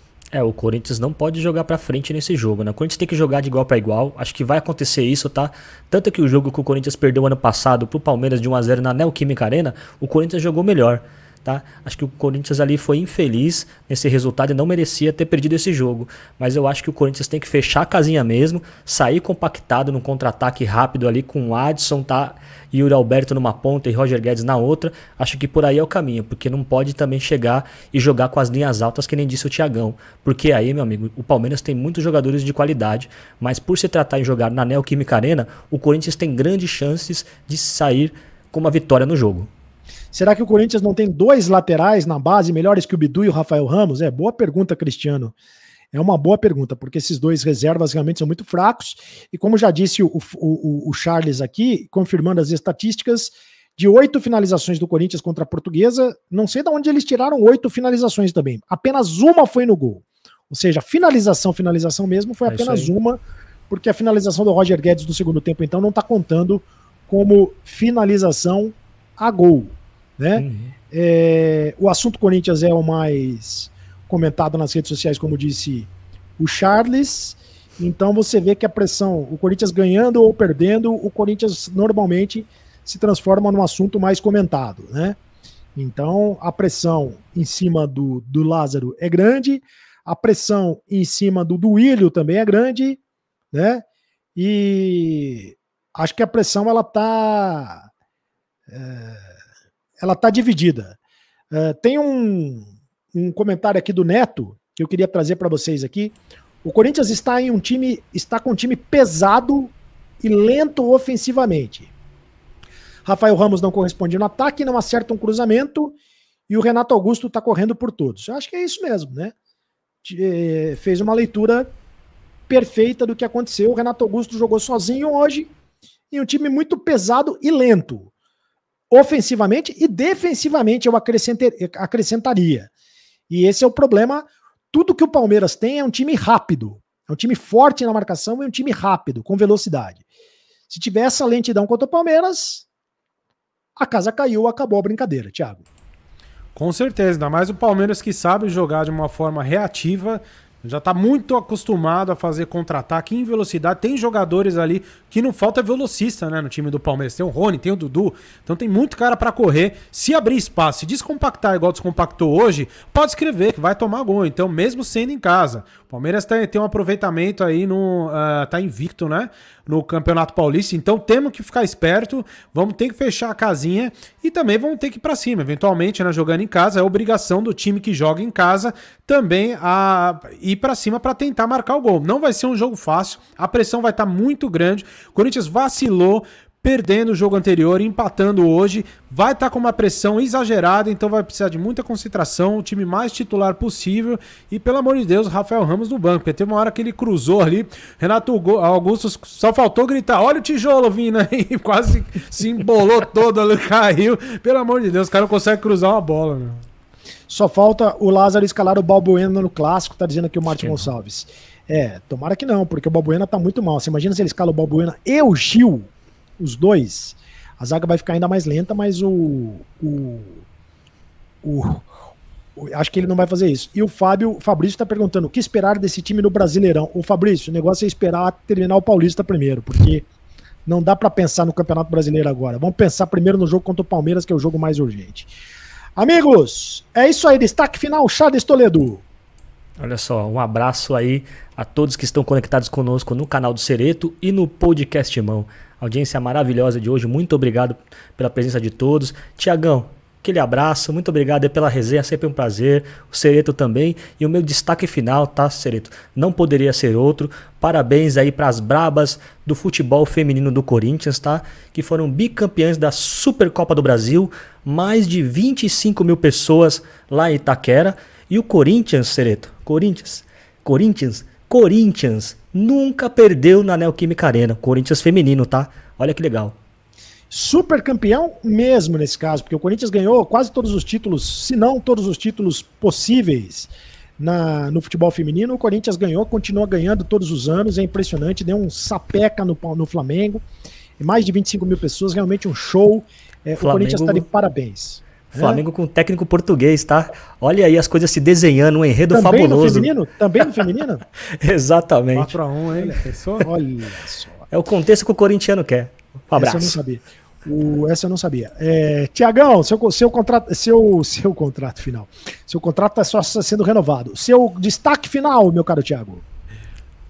O Corinthians não pode jogar pra frente nesse jogo, né? O Corinthians tem que jogar de igual pra igual. Acho que vai acontecer isso, tá? Tanto que o jogo que o Corinthians perdeu ano passado pro Palmeiras de 1-0 na Neoquímica Arena, o Corinthians jogou melhor, tá? Acho que o Corinthians ali foi infeliz nesse resultado e não merecia ter perdido esse jogo. Mas eu acho que o Corinthians tem que fechar a casinha mesmo, sair compactado num contra-ataque rápido ali com o Adson, tá? E o Yuri Alberto numa ponta e Roger Guedes na outra. Acho que por aí é o caminho, porque não pode também chegar e jogar com as linhas altas, que nem disse o Thiagão. Porque aí, meu amigo, o Palmeiras tem muitos jogadores de qualidade, mas por se tratar em jogar na Neoquímica Arena, o Corinthians tem grandes chances de sair com uma vitória no jogo. Será que o Corinthians não tem 2 laterais na base melhores que o Bidu e o Rafael Ramos? Boa pergunta, Cristiano. É uma boa pergunta, porque esses 2 reservas realmente são muito fracos. E como já disse o Charles aqui, confirmando as estatísticas, de 8 finalizações do Corinthians contra a Portuguesa, não sei de onde eles tiraram 8 finalizações também. Apenas uma foi no gol. Ou seja, finalização mesmo foi apenas uma, porque a finalização do Roger Guedes do segundo tempo, então, não está contando como finalização a gol, né? O assunto Corinthians é o mais comentado nas redes sociais, como disse o Charles. Então você vê que a pressão, o Corinthians ganhando ou perdendo, o Corinthians normalmente se transforma num assunto mais comentado, né? Então, a pressão em cima do Lázaro é grande, a pressão em cima do Duílio também é grande, né? E acho que a pressão ela tá dividida. Tem um comentário aqui do Neto que eu queria trazer para vocês aqui. O Corinthians está com um time pesado e lento ofensivamente. Rafael Ramos não corresponde no ataque, não acerta um cruzamento e o Renato Augusto está correndo por todos. Eu acho que é isso mesmo, né? Fez uma leitura perfeita do que aconteceu. O Renato Augusto jogou sozinho hoje em um time muito pesado e lento. Ofensivamente e defensivamente eu acrescentaria. E esse é o problema. Tudo que o Palmeiras tem é um time rápido. É um time forte na marcação e um time rápido, com velocidade. Se tiver essa lentidão contra o Palmeiras, a casa caiu, acabou a brincadeira, Thiago. Com certeza, ainda mais o Palmeiras que sabe jogar de uma forma reativa, já está muito acostumado a fazer contra-ataque em velocidade. Tem jogadores ali que não falta velocista, né, no time do Palmeiras. Tem o Rony, tem o Dudu, então tem muito cara para correr. Se abrir espaço, se descompactar igual descompactou hoje, pode escrever que vai tomar gol. Então, mesmo sendo em casa, o Palmeiras tem um aproveitamento aí, tá invicto, né, no Campeonato Paulista. Então temos que ficar esperto, vamos ter que fechar a casinha e também vamos ter que ir para cima. Eventualmente, né, jogando em casa, é obrigação do time que joga em casa também a ir para cima para tentar marcar o gol. Não vai ser um jogo fácil, a pressão vai estar muito grande. O Corinthians vacilou, perdendo o jogo anterior, empatando hoje, vai estar com uma pressão exagerada, então vai precisar de muita concentração, o time mais titular possível e, pelo amor de Deus, Rafael Ramos no banco, porque teve uma hora que ele cruzou ali, Renato Augusto só faltou gritar, olha o tijolo vindo aí, quase se embolou todo ali, caiu, pelo amor de Deus, o cara não consegue cruzar uma bola, meu. Só falta o Lázaro escalar o Balbuena no clássico, tá dizendo aqui o Martin Gonçalves. Tomara que não, porque o Balbuena tá muito mal. Você imagina se ele escala o Balbuena e o Gil, os dois, a zaga vai ficar ainda mais lenta, mas acho que ele não vai fazer isso. E o Fabrício tá perguntando, o que esperar desse time no Brasileirão? O Fabrício, o negócio é esperar terminar o Paulista primeiro, porque não dá para pensar no Campeonato Brasileiro agora. Vamos pensar primeiro no jogo contra o Palmeiras, que é o jogo mais urgente. Amigos, é isso aí, destaque final, Charles Toledo. Olha só, um abraço aí a todos que estão conectados conosco no canal do Cereto e no podcast Mão. Audiência maravilhosa de hoje, muito obrigado pela presença de todos. Tiagão, aquele abraço, muito obrigado pela resenha, sempre um prazer. O Cereto também. E o meu destaque final, tá, Cereto? Não poderia ser outro. Parabéns aí para as brabas do futebol feminino do Corinthians, tá? Que foram bicampeãs da Supercopa do Brasil. Mais de 25 mil pessoas lá em Itaquera. E o Corinthians, Cereto, Corinthians nunca perdeu na Neoquímica Arena. Corinthians feminino, tá? Olha que legal. Super campeão mesmo nesse caso, porque o Corinthians ganhou quase todos os títulos, se não todos os títulos possíveis no futebol feminino. O Corinthians ganhou, continua ganhando todos os anos, é impressionante, deu um sapeca no Flamengo, mais de 25 mil pessoas, realmente um show. O Corinthians está de parabéns. Flamengo com técnico português, tá? Olha aí as coisas se desenhando, um enredo também fabuloso. No feminino? Também no feminino? Exatamente. 4-1, hein? Olha só. É o contexto que o corintiano quer. Um abraço. Essa eu não sabia. Essa eu não sabia. Tiagão, seu contrato final. Seu contrato está só sendo renovado. Seu destaque final, meu caro Thiago.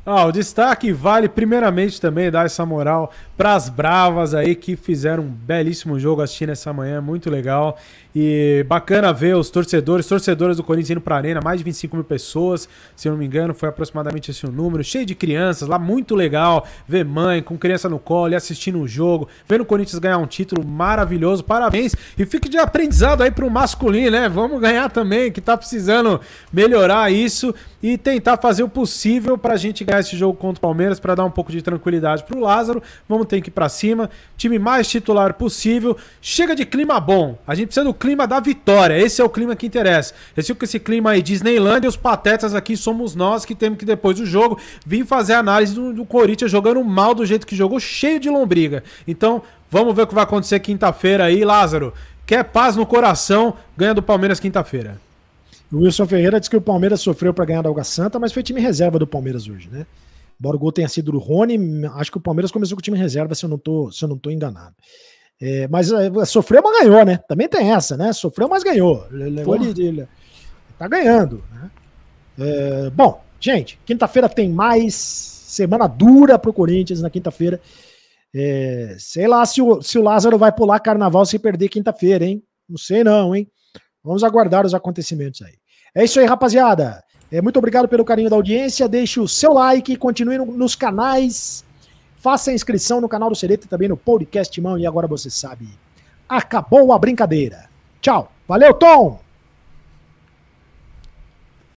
O destaque vale primeiramente também dar essa moral para as bravas aí que fizeram um belíssimo jogo assistindo essa manhã, muito legal. E bacana ver os torcedoras do Corinthians indo para a arena, mais de 25 mil pessoas, se eu não me engano, foi aproximadamente esse o número, cheio de crianças lá, muito legal ver mãe com criança no colo e assistindo o jogo, vendo o Corinthians ganhar um título maravilhoso, parabéns, e fique de aprendizado aí pro masculino, né, vamos ganhar também, que tá precisando melhorar isso e tentar fazer o possível pra gente ganhar esse jogo contra o Palmeiras, pra dar um pouco de tranquilidade pro Lázaro, vamos ter que ir pra cima, time mais titular possível, chega de clima bom, a gente precisa do clima da vitória, esse é o clima que interessa. Esse clima aí, Disneylândia, os patetas aqui somos nós que temos que, depois do jogo, vir fazer a análise do Corinthians jogando mal do jeito que jogou, cheio de lombriga. Então, vamos ver o que vai acontecer quinta-feira aí, Lázaro. Quer paz no coração, ganha do Palmeiras quinta-feira. O Wilson Ferreira disse que o Palmeiras sofreu para ganhar da Água Santa, mas foi time reserva do Palmeiras hoje, né? Embora o gol tenha sido do Rony, acho que o Palmeiras começou com o time reserva, se eu não tô enganado. Mas sofreu, mas ganhou, né? Também tem essa, né? Sofreu, mas ganhou. Tá ganhando, né? Bom, gente, quinta-feira tem mais semana dura pro Corinthians na quinta-feira. Sei lá se o Lázaro vai pular carnaval se perder quinta-feira, hein? Não sei não, hein? Vamos aguardar os acontecimentos aí. É isso aí, rapaziada. Muito obrigado pelo carinho da audiência. Deixe o seu like, continue nos canais. Faça a inscrição no canal do Cereto e também no Podcast Mão. E agora você sabe. Acabou a brincadeira. Tchau. Valeu, Tom!